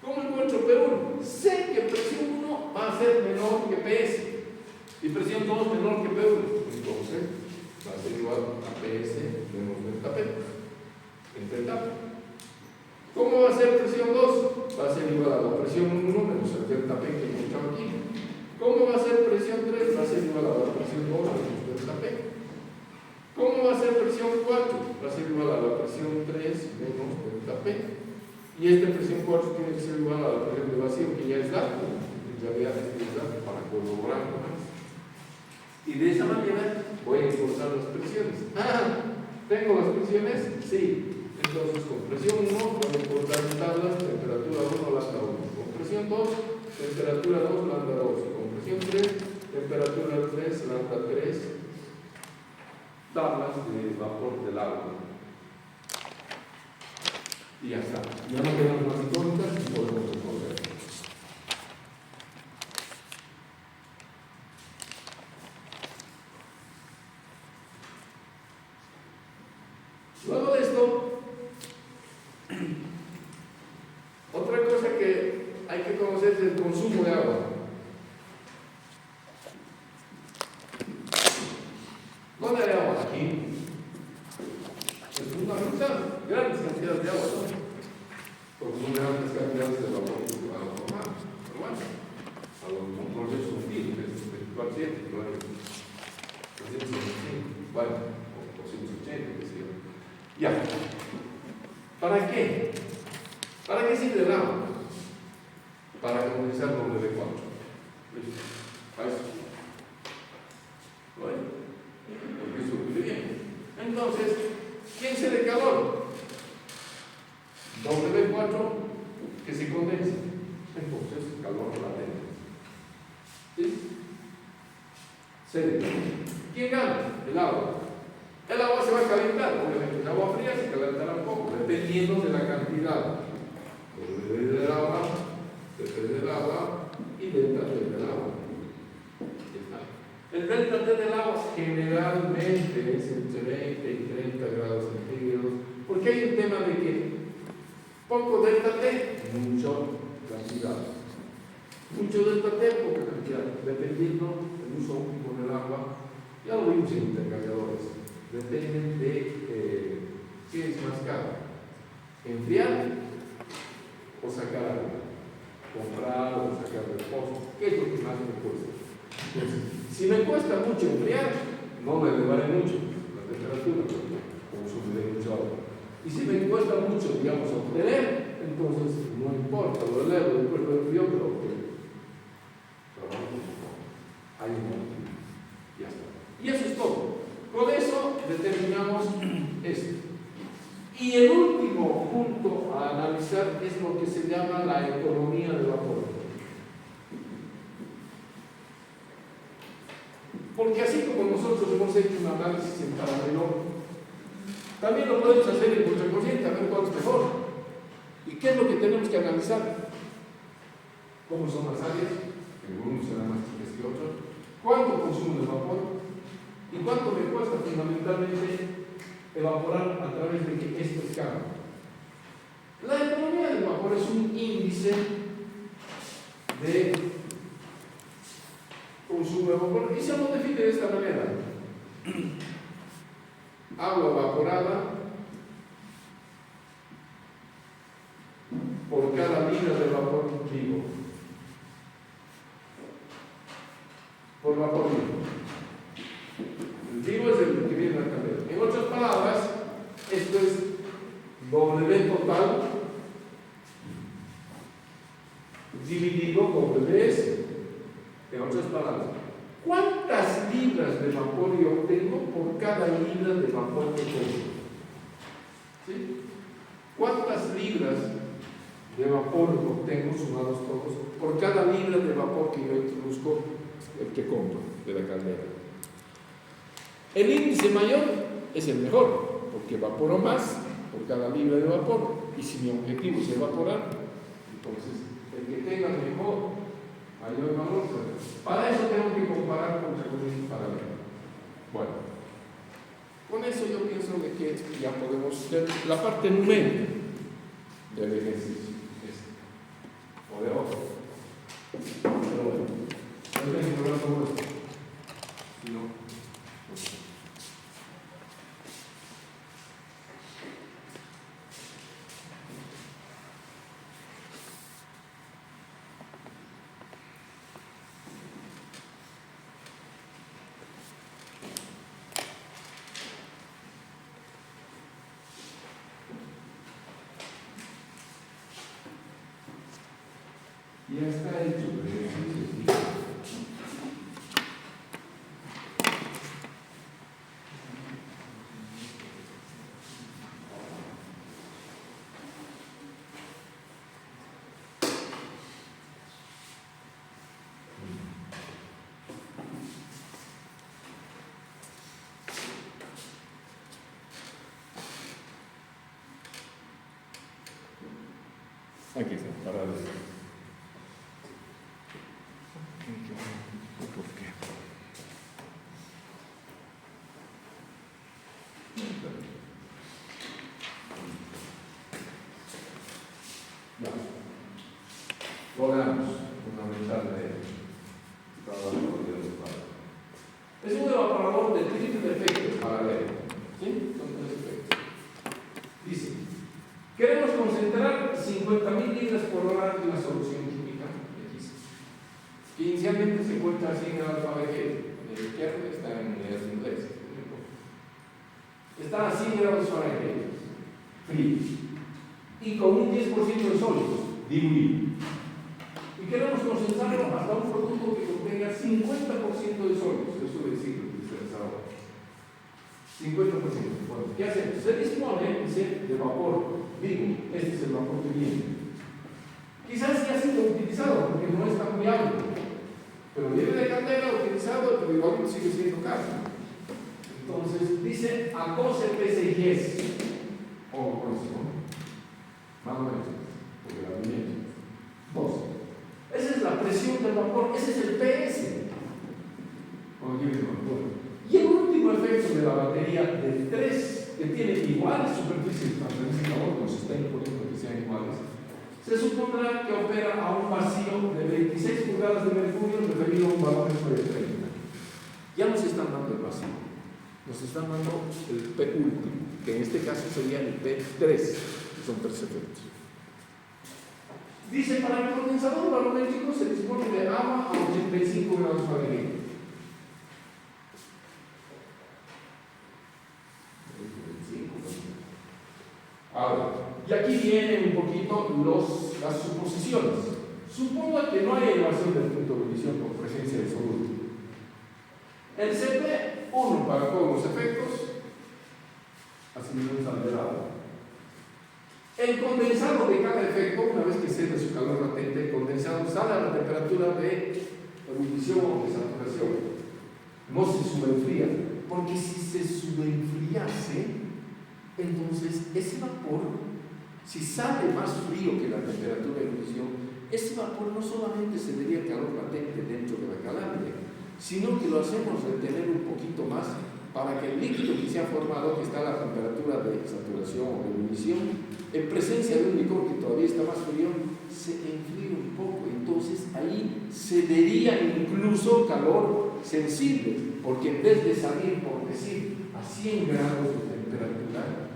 ¿Cómo encuentro P1? Sé que presión 1 va a ser menor que PS y presión 2 menor que P1. Entonces va a ser igual a PS menos delta P entre etapa. ¿Cómo va a ser presión 2? Va a ser igual a la presión 1 menos el delta P que encontramos aquí. ¿Cómo va a ser presión 3? Va a ser igual a la presión 2 menos delta P. ¿Cómo va a ser presión 4? Va a ser igual a la presión 3 menos delta P. Y esta presión 4 tiene que ser igual a la presión de vacío, que ya es dato. Ya vean que es dato para corroborar más. Y de esa manera voy a encontrar las presiones. ¿Tengo las presiones? Sí. Entonces con presión 1 voy a encontrar en tablas temperatura 1, lambda 1. Con presión 2, temperatura 2, lambda 2. Con presión 3, temperatura 3, lambda 3. Tablas de vapor del agua. Y ya está. Ya no quedan más incógnitas y podemos resolver. Luego de esto, otra cosa que hay que conocer es el consumo de agua. ¿Dónde hay agua? Aquí. Es fundamental. Grandes cantidades de agua, ¿no? Porque son grandes cantidades de vapor a lo normal. Pero bueno, a los controles sutiles, es 24/7, no hay 365, bueno, o 280, que sea. Ya. ¿Para qué? ¿Para qué sirve el agua? Para condensar W4. ¿Listo? Para eso. Bueno, porque eso muy bien. Entonces, ¿quién se de calor? W4 que se condensa. Entonces, calor latente. ¿Sí? ¿Quién gana? El agua. El agua se va a calentar, obviamente. El agua fría se calentará un poco, dependiendo de la cantidad. W del agua, T del agua y delta T del agua. El delta T del agua generalmente es entre 20 y 30 grados centígrados, porque hay un tema de que poco delta T, mucho cantidad. Mucho delta T, poca cantidad, dependiendo del uso óptimo del agua. Ya lo vimos en intercambiadores. Depende de qué es más caro: enfriar o sacar agua, comprar o sacar del pozo. ¿Qué es lo que más me cuesta? Entonces, si me cuesta mucho enfriar, no me elevaré mucho la temperatura, consumiré mucho agua. Y si me cuesta mucho, digamos, obtener, entonces no importa, lo elevo después del frío, pero hay un motivo. Ya está. Y eso es todo. Con eso determinamos esto. Y el último punto a analizar es lo que se llama la economía de vapor. Porque así como nosotros hemos hecho un análisis en paralelo, también lo podemos hacer en contracorriente, a ver cuál es mejor. ¿Y qué es lo que tenemos que analizar? ¿Cómo son las áreas? Algunos serán más chicas que otros. ¿Cuánto consumo de vapor? ¿Y cuánto me cuesta fundamentalmente evaporar a través de que esto es caro? La economía del vapor es un índice de consumo de vapor y se lo define de esta manera: agua evaporada por cada libra de vapor vivo, por vapor vivo. El vivo es el que viene en la caldera. En otras palabras, esto es W total dividido WS. En otras palabras, ¿cuántas libras de vapor yo obtengo por cada libra de vapor que consumo? ¿Sí? ¿Cuántas libras de vapor obtengo, sumados todos, por cada libra de vapor que yo introduzco, el que compro de la caldera? El índice mayor es el mejor, porque evaporo más por cada libra de vapor. y si mi objetivo es evaporar, entonces el que tenga mejor, mayor valor. Para eso tengo que comparar con corriente paralela. Bueno, con eso yo pienso de que ya podemos ver la parte numérica del ejercicio. O de otro. Pero bueno, no hay que lograr todo esto. Si no, pues. Ya está hecho el ejercicio. Aquí está, para ver. ¿Por qué? Ya. Logramos fundamental de trabajo de los padres. Es un evaporador de triple efecto paralelo. ¿Sí? Son tres efectos. Dice, queremos concentrar 50.000 libras por hora en la solución química X, que inicialmente se encuentra así en el alfabeto. En el izquierdo está en el inglés. Está a 100 grados Fahrenheit, frío, y con un 10% de sólidos, diluido. Y queremos concentrarlo hasta un producto que contenga 50% de sólidos, eso es decir, dispersado. 50%. Bueno, ¿qué hacemos? Se dispone, dice, de vapor. Digo, este es el vapor que viene. Quizás ya ha sido utilizado porque no está muy alto, pero viene de candela utilizado, pero igual sigue siendo caro. Entonces dice a 12 psi, o por eso, más o menos, porque la viene 12. Esa es la presión del vapor, ese es el PS. Y el último efecto de la batería de 3, que tiene iguales superficies de transferencia de calor, nos está imponiendo que sean iguales, se supondrá que opera a un vacío de 26 pulgadas de mercurio referido a un barómetro de 30. Ya nos están dando el vacío. Nos están dando el P último, que en este caso sería el P3, que son 3 efectos. Dice, para el condensador barométrico se dispone de agua a 85 grados Fahrenheit. Ahora, y aquí vienen un poquito las suposiciones. Suponga que no hay elevación del punto de ebullición por presencia de soluto. El CP1 para todos los efectos, así mismo alterado. El condensado de cada efecto, una vez que cede su calor latente, el condensado sale a la temperatura de ebullición o de saturación. No se subenfría, porque si se subenfriase, entonces ese vapor, si sale más frío que la temperatura de ebullición, ese vapor no solamente cedería calor latente dentro de la calambre, sino que lo hacemos retener un poquito más para que el líquido que se ha formado, que está a la temperatura de saturación o de ebullición, en presencia de un licor que todavía está más frío, se enfríe un poco. Entonces ahí cedería incluso calor sensible, porque en vez de salir, por decir, a 100 grados de temperatura,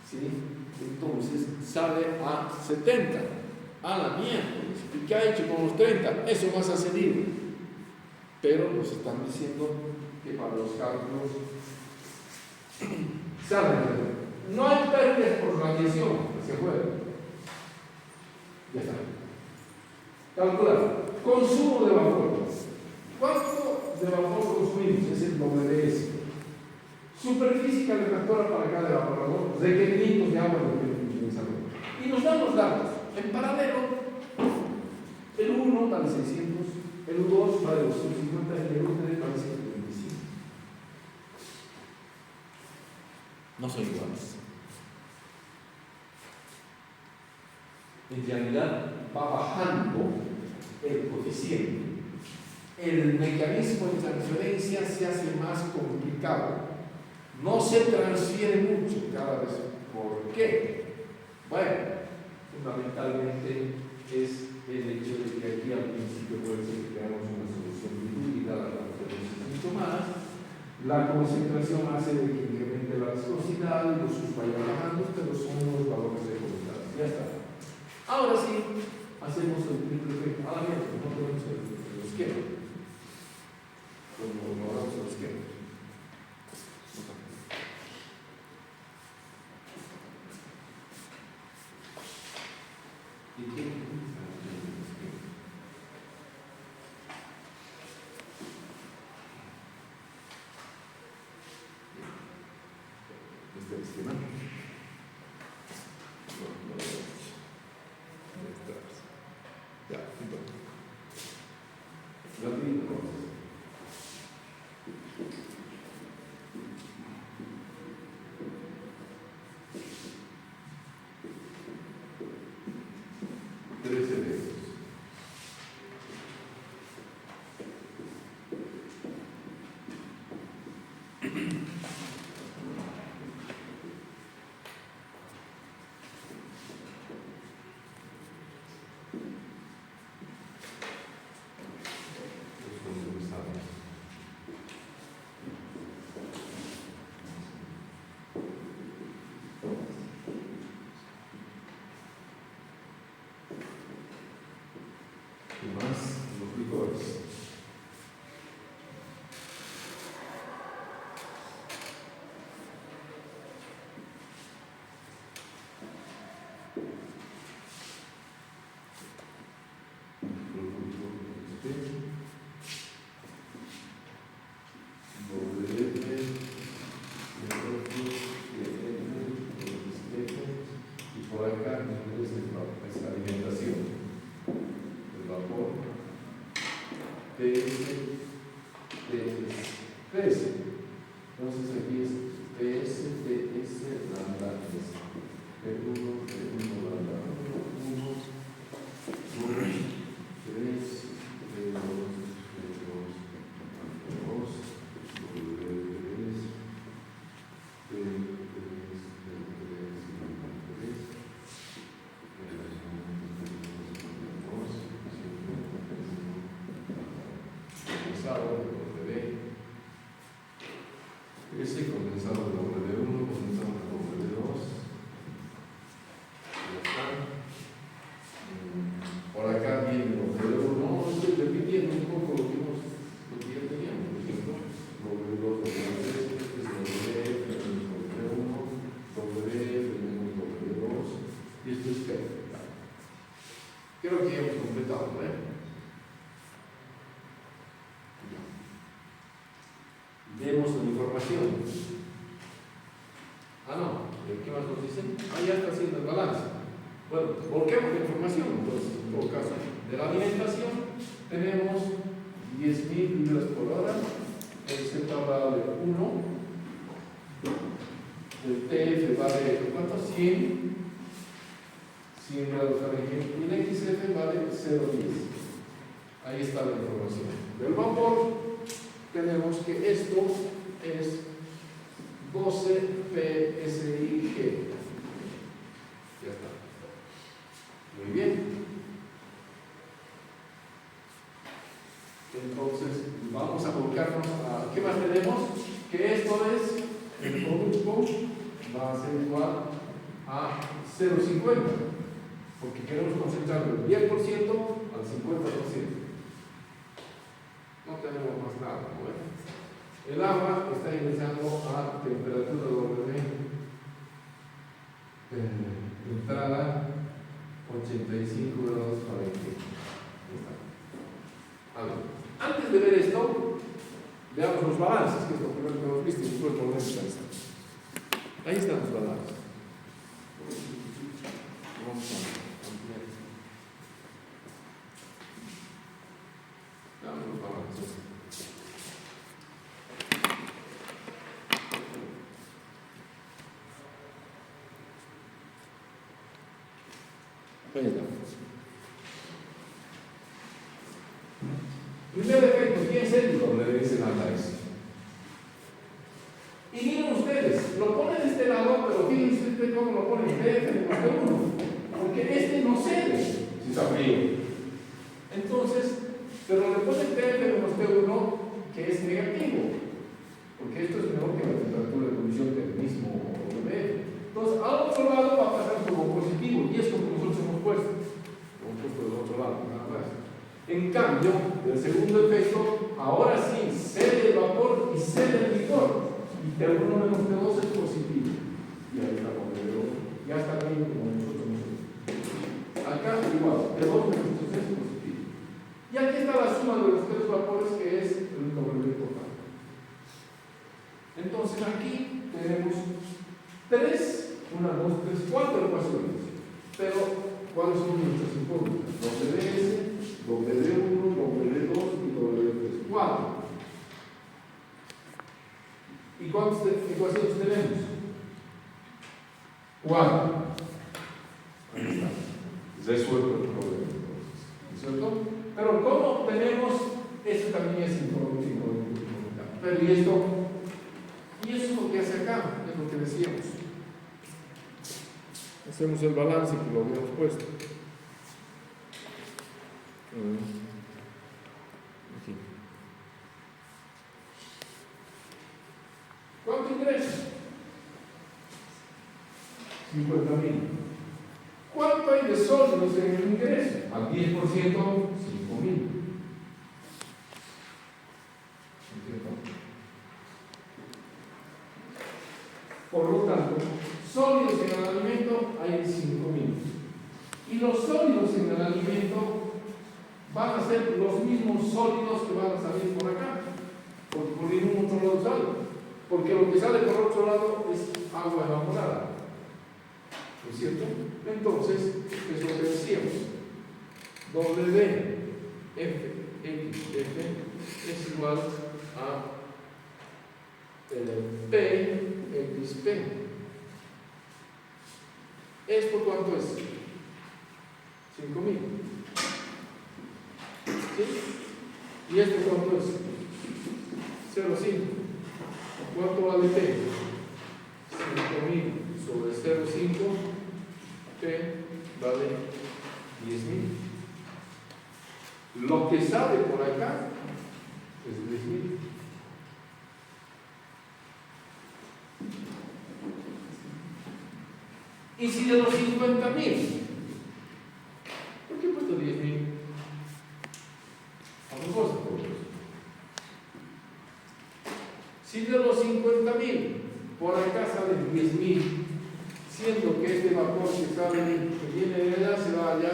¿sí?, entonces sale a 70. A la miércoles. ¿Y qué ha hecho con los 30? Eso más ha cedido. Pero nos están diciendo que para los cálculos salen. No hay pérdidas por radiación hacia afuera. Ya está. Calcular. Consumo de vapor. ¿Cuánto de vapor consumimos? Es el WS. Superficie calefactora para cada evaporador. Requerimientos de agua del utilizador. Y nos dan los datos. En paralelo, el 1 vale 600, el 2 vale 250 y el 3 vale 125. No son iguales. en realidad va bajando el coeficiente. El mecanismo de transferencia se hace más complicado. No se transfiere mucho cada vez. ¿Por qué? Bueno, fundamentalmente es el hecho de que aquí al principio puede ser que creamos una solución diluida a la transferencia sintomática. La concentración hace de que incremente la viscosidad y los sus vayan bajando, pero son los valores recomendados. Ya está. Ahora sí, hacemos el triple efecto. Ahora bien, no tenemos el esquema. Como lo hagamos el esquema. ¿Y quién utiliza el esquema? Este es el esquema. Ya, entonces. Rapidito. Ese condensado de W1, condensado de W2. Ya está. Por acá viene W1. No, estoy repitiendo un poco lo que ya teníamos. Por ejemplo, W2, W3, este es W, tenemos W1, W, tenemos W2. Y esto es P. Creo que ya hemos completado, ¿eh? Vemos la información. Ah, no, ¿qué más nos dicen? Ah, ya está haciendo el balance. Bueno, volquemos la información, entonces, en todo caso. De la alimentación tenemos 10.000 libras por hora, el Z vale 1, el TF vale, ¿cuánto? 100 grados Fahrenheit, y el XF vale 0,10. Ahí está la información. Del vapor tenemos que esto es 12 PSIG. Ya está. Muy bien. Entonces, vamos a volcarnos a... ¿Qué más tenemos? Que esto es, el producto va a ser igual a 0,50, porque queremos concentrar del 10% al 50%. No tenemos más nada, ¿no? El agua está ingresando a temperatura W, entrada 85 grados Fahrenheit. A ver, antes de ver esto, veamos los balances, que es lo primero que hemos visto, y después volvemos a esto. Ahí están los balances. Vamos a ampliar. Veamos los balances. Ahí está. Primer efecto, ¿quién es el W? Es el alta S. Y miren ustedes, lo ponen de este lado, pero fíjense ustedes cómo lo ponen PF de más 1, porque este no cede si está frío. Entonces, pero le ponen PF de más 1 que es negativo, porque esto es menor que la temperatura de ebullición del mismo W. Entonces, al otro lado va a pasar como positivo, y es como nosotros hemos puesto del otro lado, nada más. En cambio, el segundo efecto, ahora sí, cede el vapor y cede el licor. Y T1 menos T2 es positivo. Y ahí está con T2. Ya está bien como nosotros hemos hecho. Acá igual, T2 menos T3 es positivo. Y aquí está la suma de los tres vapores, que es el W total. Entonces aquí tenemos 4 ecuaciones. Pero, ¿cuáles son nuestras incógnitas? WS, W1, W2 y W3. 4. ¿Y cuántas ecuaciones tenemos? 4. Ahí está. Resuelto el problema entonces. ¿Cierto? Pero ¿cómo obtenemos? Esto también es incógnita. Pero ¿y esto? Y eso es lo que hace acá, es lo que decíamos. Hacemos el balance que lo habíamos puesto. Aquí. ¿Cuánto ingresa? 50.000. ¿Cuánto hay de sólidos en el ingreso? Al 10%, 5.000. Por lo tanto, sólidos en el alimento hay 5.000. Y los sólidos en el alimento van a ser los mismos sólidos que van a salir por acá, porque por ningún otro lado sale. Porque lo que sale por otro lado es agua evaporada. ¿No es cierto? Entonces, es lo que decíamos. W, F, X, F es igual a P, X, P. ¿Esto cuánto es? 5.000. ¿Sí? ¿Y esto cuánto es? 0,5. ¿Cuánto vale P? 5.000 sobre 0,5. P vale 10.000. Lo que sale por acá es 10.000. Y si de los 50.000, ¿por qué he puesto 10.000? A propósito. Si de los 50.000, por acá salen 10.000, siendo que este vapor que sale, que viene de allá, se va allá,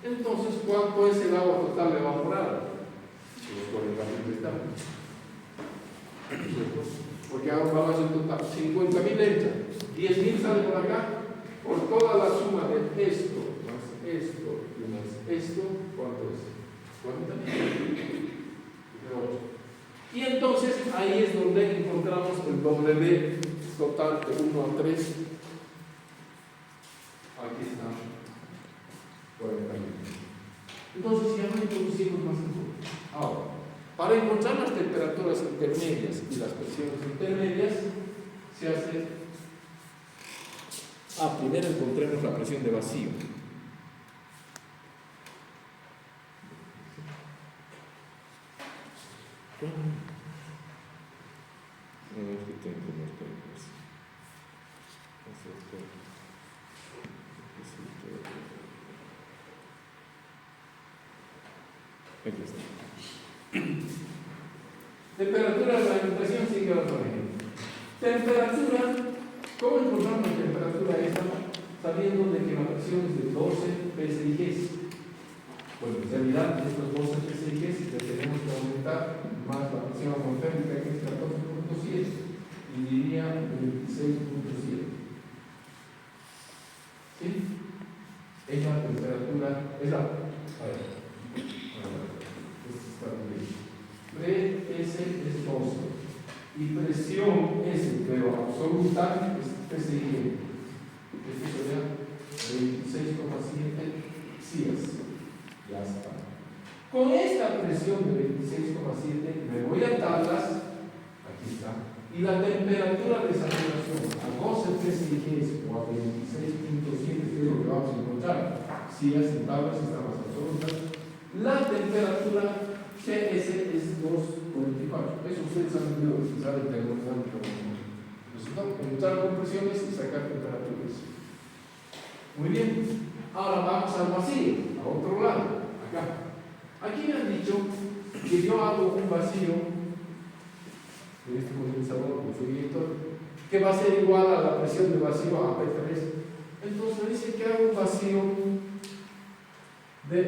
entonces, ¿cuánto es el agua total evaporada? Los 40.000 están. Porque ahora vamos a hacer total. 50.000 entra, 10.000 sale por acá, por toda la suma de esto, más esto y más esto, ¿cuánto es? 40.000. Y entonces ahí es donde encontramos el W total de 1 a 3. Aquí está 40.000. Entonces ya no introducimos más información. Ahora, para encontrar las temperaturas intermedias y las presiones intermedias, se hace. Primero encontremos la presión de vacío. Aquí está. Temperatura de la alimentación sigue la temperatura. ¿Cómo encontramos la temperatura esta? Sabiendo de que la presión es de 12 psi. Bueno, en realidad estos 12 psi tenemos que aumentar más la presión atmosférica, que es 14.7, y diría 26.7. ¿Sí? Es la temperatura, es la. Pre-S es 12 y presión S, pero absoluta, es PSI. Esto sería 26,7 CIAS. Ya está. Con esta presión de 26,7 me voy a tablas, aquí está, y la temperatura de saturación a 12 PSIGs o a 26,7, que es lo que vamos a encontrar, CIAS en tablas están más absolutas. La temperatura CS es 2,44. Eso ustedes han debido utilizar en termodinámica. Encontrar compresiones y sacar temperaturas. Muy bien. Ahora vamos al vacío, a otro lado, acá. Aquí me han dicho que yo hago un vacío de este condensador con su inyector que va a ser igual a la presión de vacío a P3. Entonces me dice que hago un vacío de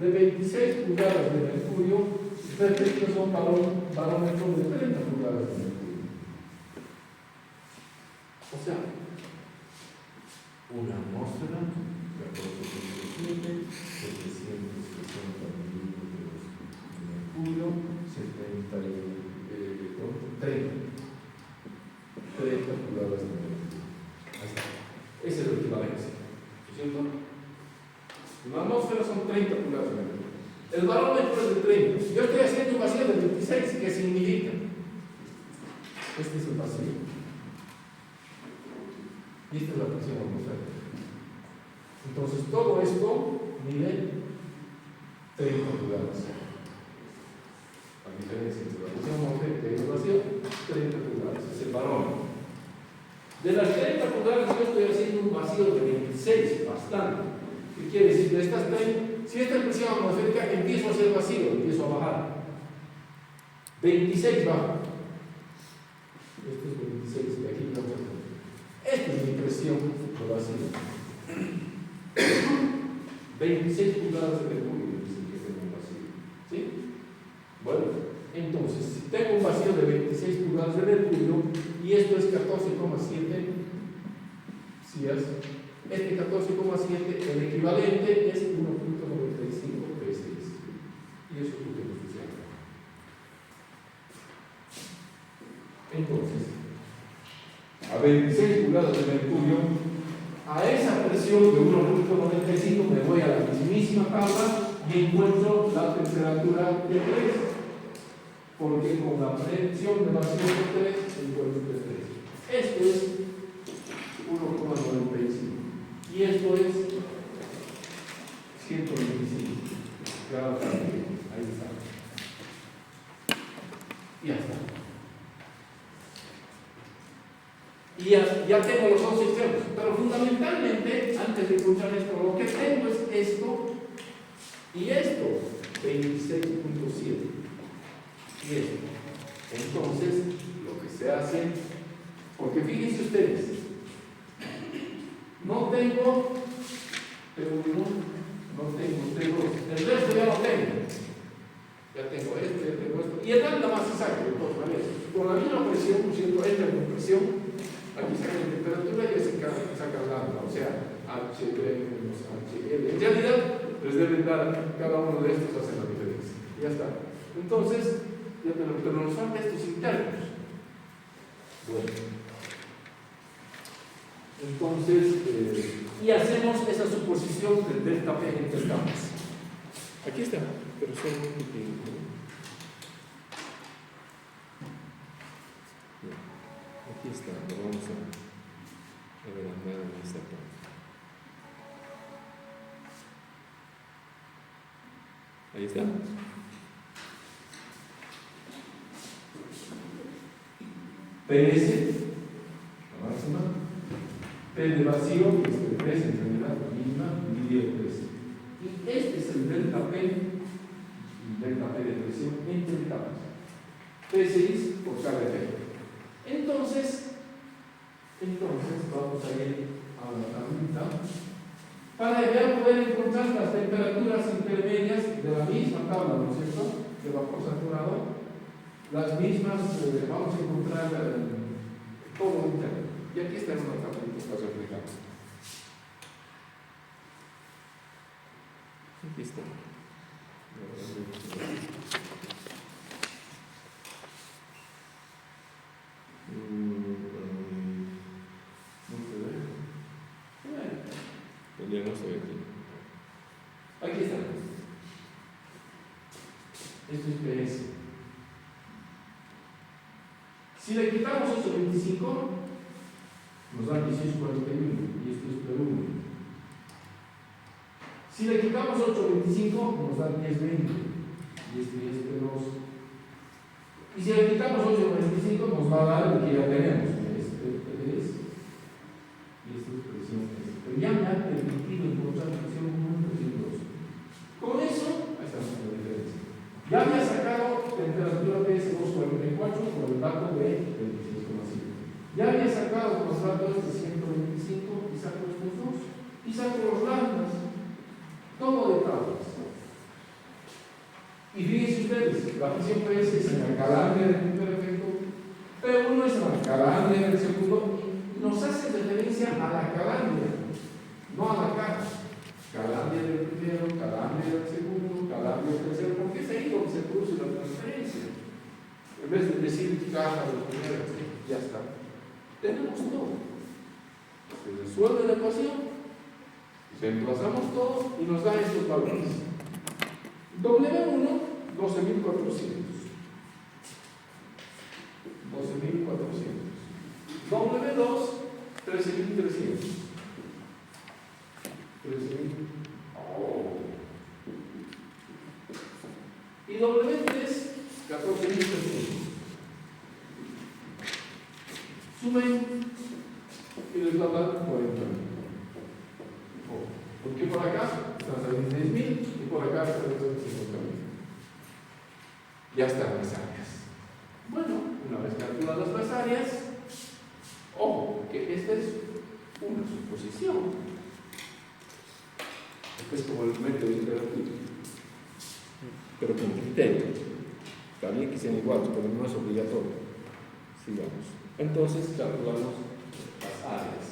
26 pulgadas de mercurio. Ustedes ven que son barómetros de 30 pulgadas de mercurio. O sea, una atmósfera de 14,7, 760 milímetros de mercurio, 30 pulgadas de mercurio. Ahí está. Esa es la equivalencia. ¿Cierto? Una atmósfera son 30 pulgadas de mercurio. El barómetro es de 30. Yo estoy haciendo un vacío de 26, ¿qué significa? Este es el vacío. Y esta es la presión atmosférica. Entonces, todo esto mide 30 pulgadas. La diferencia entre la presión atmosférica y el vacío, 30 pulgadas. Es el barómetro. De las 30 pulgadas, yo estoy haciendo un vacío de 26, bastante. ¿Qué quiere decir? De estas 30, si esta es presión atmosférica, empiezo a hacer vacío, empiezo a bajar. 26 baja. Este es 26, y aquí no tengo. Esta es mi presión de vacío. 26 pulgadas de mercurio, dice que tengo un vacío. ¿Sí? Bueno, entonces, si tengo un vacío de 26 pulgadas de mercurio, y esto es 14,7 CIAS, este 14,7, el equivalente es 1,95 PSI. Y eso es lo que nos funciona. Entonces, a 26 pulgadas de mercurio, a esa presión de 1,95 me voy a la mismísima tabla y encuentro la temperatura de 3. Porque con la presión de vacío de 3 encuentro de 3. Esto es 1,95. Y esto es 125 grados Celsius. Ahí está. Y ya está. Y ya tengo los dos extremos. Pero fundamentalmente, antes de encontrar esto, lo que tengo es esto y esto. 26,7. Y esto. Entonces, lo que se hace, porque fíjense ustedes, no tengo T1, no tengo T2, el resto ya lo tengo. Ya tengo esto, ya tengo esto. Y el nada más se saca de todas maneras. Con la misma presión, por cierto, entra con presión, aquí saca la temperatura y ya se saca el lambda, o sea, HB menos HL. En realidad, les deben dar, cada uno de estos hace la diferencia. Ya está. Entonces, pero nos faltan estos internos. Bueno. Entonces, y hacemos esa suposición del delta P entre capas. Aquí está, pero son muy pequeños. Aquí está, lo vamos a agrandar en esta parte. Ahí está. PS, la máxima. P de vacío, que es el 3 en realidad, la misma, dividido 3. Y este es el delta P, el delta P de presión entre capas. P6 por cada efecto. Entonces, vamos a ir a la tablita para ya poder encontrar las temperaturas intermedias de la misma tabla, ¿no es cierto?, de vapor saturado. Las mismas, vamos a encontrar todo interno. Y aquí está en una tablita para reflejar. Aquí está. No se ve. se ve aquí. Aquí está. Esto es PS. Si le quitamos 825, nos da 1841 y esto es P1. Si le quitamos 825, nos da 1020 y esto es P2. Y si le quitamos 825, nos va a dar lo que ya tenemos, que es P3 y esto es presión S. Pero ya me ha permitido encontrar presión 1, presión 2. Con eso, ahí está la diferencia. Ya me ha sacado temperatura PS 244 por el dato de 26,5. Ya me ha sacado los datos de 125 y saco estos dos. Y saco los lambdas. Todo de tablas. Y fíjense ustedes, la presión PS es en la calandria del primer efecto, P1 es en la calandria del segundo, y nos hace referencia a la calandria, no a la caja. Calandria del primero, calandria del segundo, calandria del tercero, porque es ahí donde se produce la transferencia. En vez de decir caja del primero, ya está. Tenemos todo. Se resuelve la ecuación, reemplazamos todo y nos da estos valores. W1, 12.400. 12.400. W2, 13.300. 13.000. Oh. Y W3, 14.300. Sumen y les va a dar 40.000. Porque por acá están saliendo 10.000 y por acá están saliendo 50.000. Ya están las áreas. Bueno, una vez calculadas las áreas, ojo, que esta es una suposición. Este es como el método interactivo, pero con criterio. También que sean iguales, pero no es obligatorio. Sigamos. Entonces calculamos las áreas.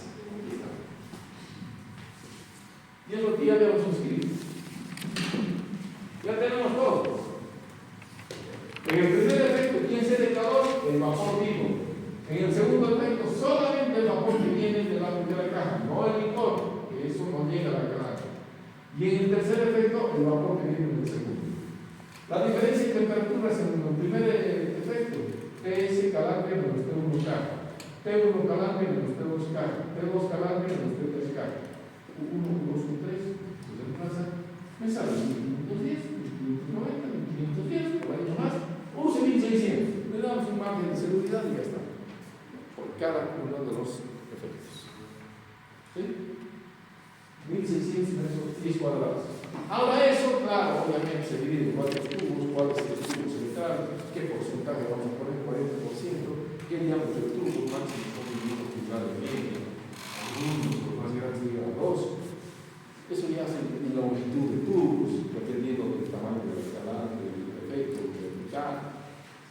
Y es lo que ya habíamos escrito. Ya tenemos todo. En el primer efecto, ¿quién se de calor? El vapor vivo. En el segundo efecto, solamente el vapor que viene de la primera caja, no el licor, que eso no llega a la caja. Y en el tercer efecto, el vapor que viene del segundo. La diferencia en temperaturas en el primer efecto, TS calandria menos T1 caja, T1 calandria menos T2 caja, T2 calandria menos T3 caja. 1, 2, 3, se reemplaza, me sale 1510, 1590, 1510, por ahí nomás, use 1600, le damos un margen de seguridad y ya está, por cada uno de los efectos. ¿Sí? 1600 metros 10 cuadrados. Ahora eso, claro, obviamente se divide en cuántos tubos, cuáles son los tubos centrales, qué porcentaje vamos a poner, 40%, qué diámetro del tubo, máximo con un minuto pulgada de media, algunos más grandes llegan a 2. Eso ya hace la longitud de tubos, dependiendo del tamaño del calandria, del efecto vertical.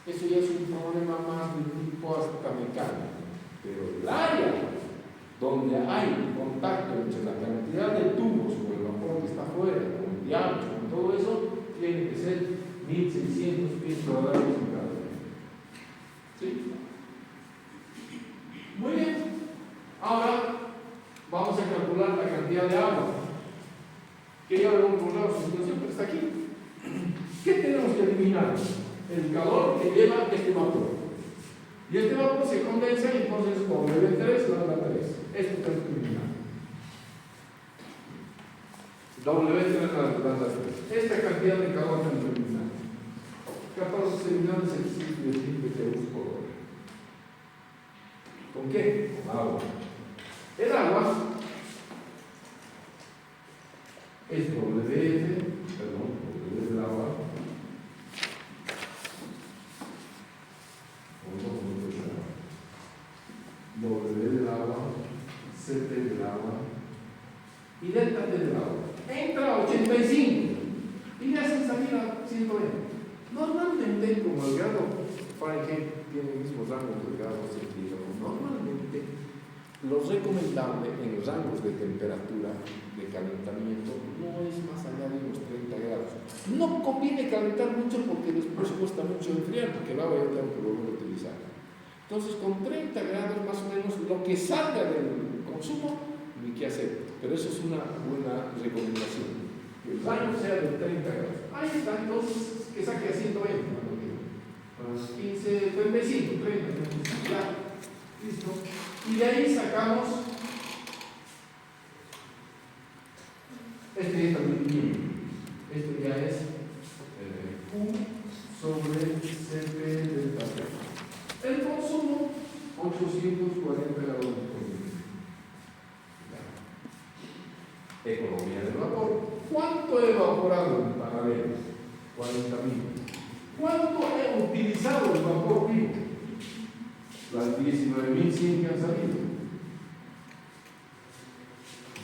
Eso ya es un problema más de tipo hasta mecánico. Pero el área donde hay contacto entre la cantidad de tubos con el vapor que está afuera, con el diámetro, con todo eso, tiene que ser 1600 pies cuadrados en cada uno. ¿Sí? Muy bien. Ahora vamos a calcular la cantidad de agua. Que ya lo hemos borrado su situación, pero está aquí. ¿Qué tenemos que eliminar? El calor que lleva este vapor. Y este vapor se condensa y entonces W3 lambda 3. Esto tenemos que eliminar. W3 lambda 3. Esta cantidad de calor tenemos que eliminar. 14 millones 710 kJ por hora. ¿Con qué? Con agua. El agua es WF del agua. W del agua, CT del agua y delta T del agua. Entra a 85 y le hacen salir a 120. Normalmente, como el grado Fahrenheit tiene el mismo rango que el grado centígrado, normalmente lo recomendable en rangos de temperatura de calentamiento no es más allá de unos 30 grados. No conviene calentar mucho porque después cuesta mucho enfriar, porque el agua ya tengo que volver a utilizar. Entonces, con 30 grados más o menos, lo que salga del consumo ni qué hacer. Pero eso es una buena recomendación. Que el baño sea de 30 grados. Ahí está, entonces que saque a 120. 15, 35, 30, 35, ya. Listo. Y de ahí sacamos. Este ya está muy bien. Esto ya es Q sobre CP del papel. El consumo, 840 grados por minuto. Economía del vapor. ¿Cuánto he evaporado en paralelo? 40.000. ¿Cuánto he utilizado el vapor vivo? Las 19.100 que han salido.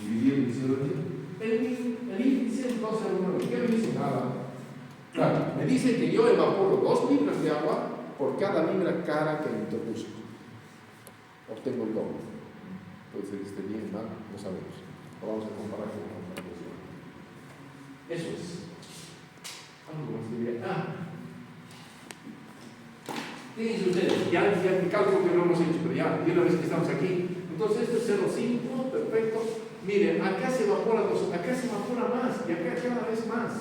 Dividido en 19.000. El índice es 12,9. ¿Qué me dice? Nada. Claro, me dice que yo evaporo 2 libras de agua por cada libra cara que introduzco. Obtengo el doble. Puede ser que esté bien, mal, no sabemos. Lo vamos a comparar con otra cosa. Eso es. Algo más diría. Fíjense ustedes, ya el cálculo que no hemos hecho, pero ya, y una vez que estamos aquí. Entonces, esto es 0,5, perfecto. Miren, acá se evapora más, y acá cada vez más.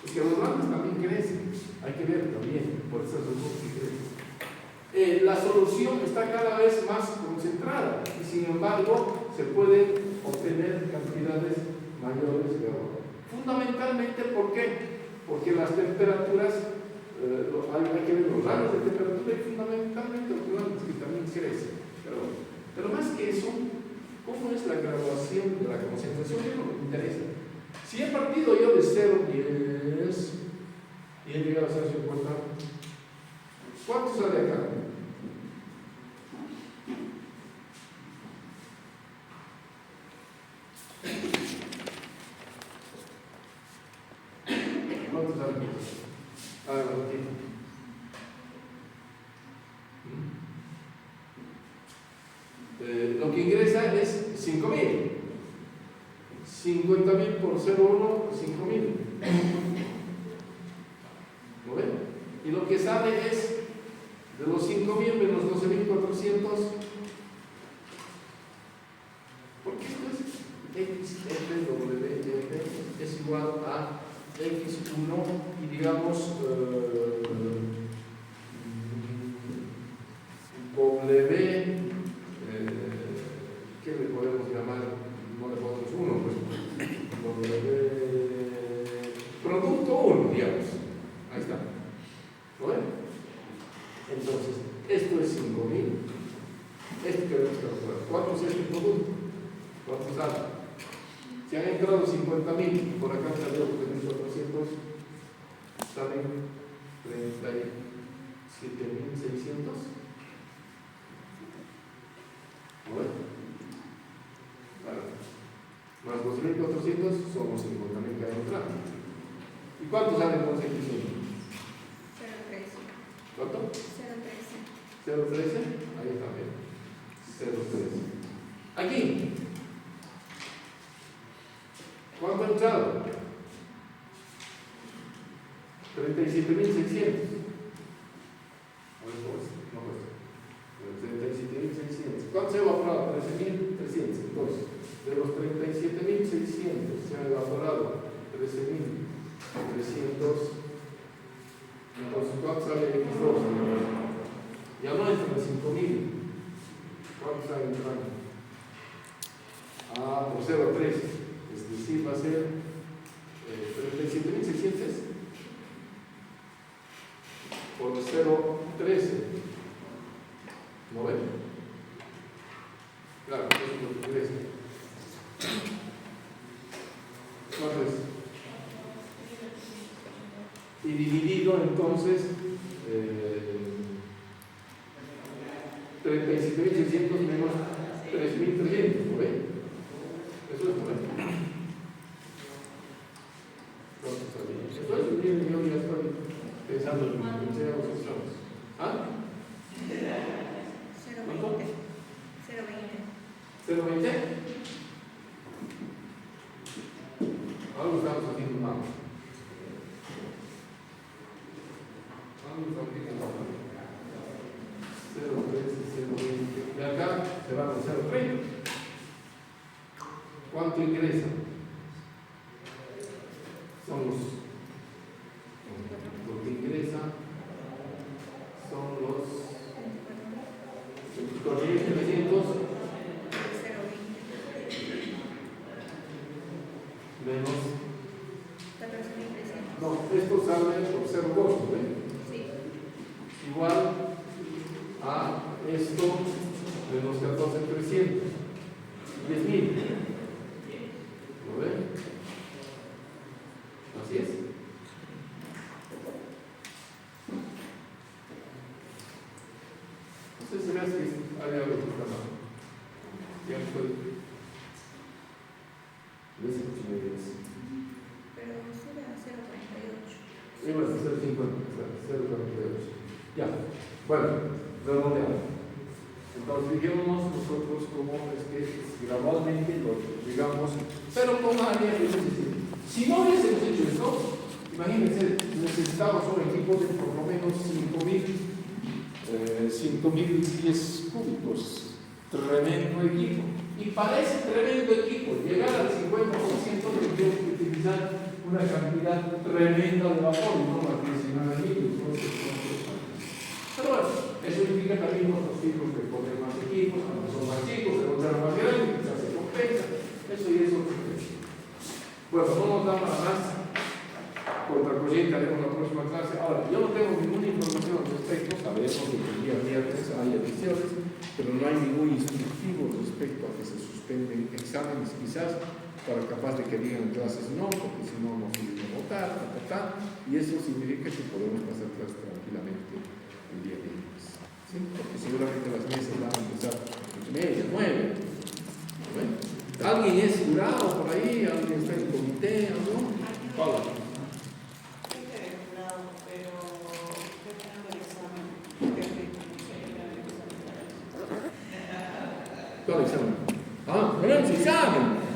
Es que los grandes también crecen, hay que ver también, por esas dos cosas que crecen. La solución está cada vez más concentrada, y sin embargo, se pueden obtener cantidades mayores de agua. Fundamentalmente, ¿por qué? Porque las temperaturas, hay que ver los rangos de temperatura y fundamentalmente los grandes que también crecen. Pero más que eso, ¿cómo es la graduación de la concentración? Es lo que me interesa. Si he partido yo de 0,10 y he llegado a 0,50, ¿cuánto sale acá? ¿Cuánto sale? A ver, un ratito. Lo que ingresa es 5.000. 50.000 por 0,1, 5.000. ¿Lo ven? Y lo que sale es de los 5.000 menos 12.400. Porque esto es XFWF es igual a X1 y digamos W. ¿Qué le podemos llamar? No le podemos 1, pues. Producto 1, digamos. Ahí está. ¿Lo ven? Entonces, esto es 5.000. Esto que debemos calcular. ¿Cuánto es este producto? ¿Cuánto sale? Si han entrado 50.000 y por acá salió 3.400, salen 37.600. ¿Lo ven? Claro. Más 2.400 son los 50.000 que hay entrado. ¿Y cuánto sale con 6.000? 0.13. ¿Cuánto? 0.13. 0.13. Ahí está bien. 0.13. Aquí. ¿Cuánto ha entrado? 37.600. No, 37.600. ¿Cuánto se ha evaporado? 13.300. Entonces, de los 37.600 se ha evaporado 13.300. Entonces, ¿cuánto sale X2? Ya no entra de 5.000. ¿Cuánto sale entrando? Por 0.13. Es decir, va a ser 37.600 por 0.13. ¿No ven? Claro, eso es lo que crece. ¿Cuánto es? Y dividido entonces 37.600 menos 3.300, ¿no ven? Eso es correcto. ¿Cuánto sale? Eso es bien, yo ya estoy pensando en las opciones. ¿Ah? 0.20. 0.20. Algo estamos haciendo mal. Algo estamos haciendo mal. 0.13, 0.20. Y acá se van a 0.13. ¿Cuánto ingresa? Son los lo que ingresa son los 24.300 menos. No, esto sale por 0,2, ¿ven? Sí. Igual a esto menos 14.300. 10.000. ¿Lo ven? Así es. No sé si veas que hay algo que está mal. Ya estoy. ¿Ves? Pero sube a 0,48. Sí, bueno, 0,50, 0,48. Ya. Bueno, redondeamos. Entonces, dijimos nosotros cómo es que gradualmente lo digamos, pero con área, es decir, si no hubiésemos hecho esto, imagínense, necesitamos un equipo de por lo menos 5.000 pies cúbicos. Tremendo equipo. Y para ese tremendo equipo, llegar al 50% tendríamos que utilizar una cantidad tremenda de vapor, no más 19.000. Pero bueno, eso implica también otros tipos de poner más equipos, cuando son más chicos, se encuentran más grandes, quizás se compensa, eso y eso. Bueno, no nos da para más. Contracorriente haremos la próxima clase. Ahora, yo no tengo ninguna información al respecto, sabemos que el día viernes hay ediciones, pero no hay ningún instructivo respecto a que se suspenden exámenes, quizás, para capaz de que digan clases no, porque si no, no pudimos votar, y eso significa que podemos pasar clases tranquilamente el día viernes. ¿Sí? Porque seguramente las mesas van a empezar a 8:30, 9. ¿Ven? ¿Alguien es jurado por ahí? ¿Alguien está en comité? ¿No? Paula. ¿Cuál examen? Ah, tenemos examen.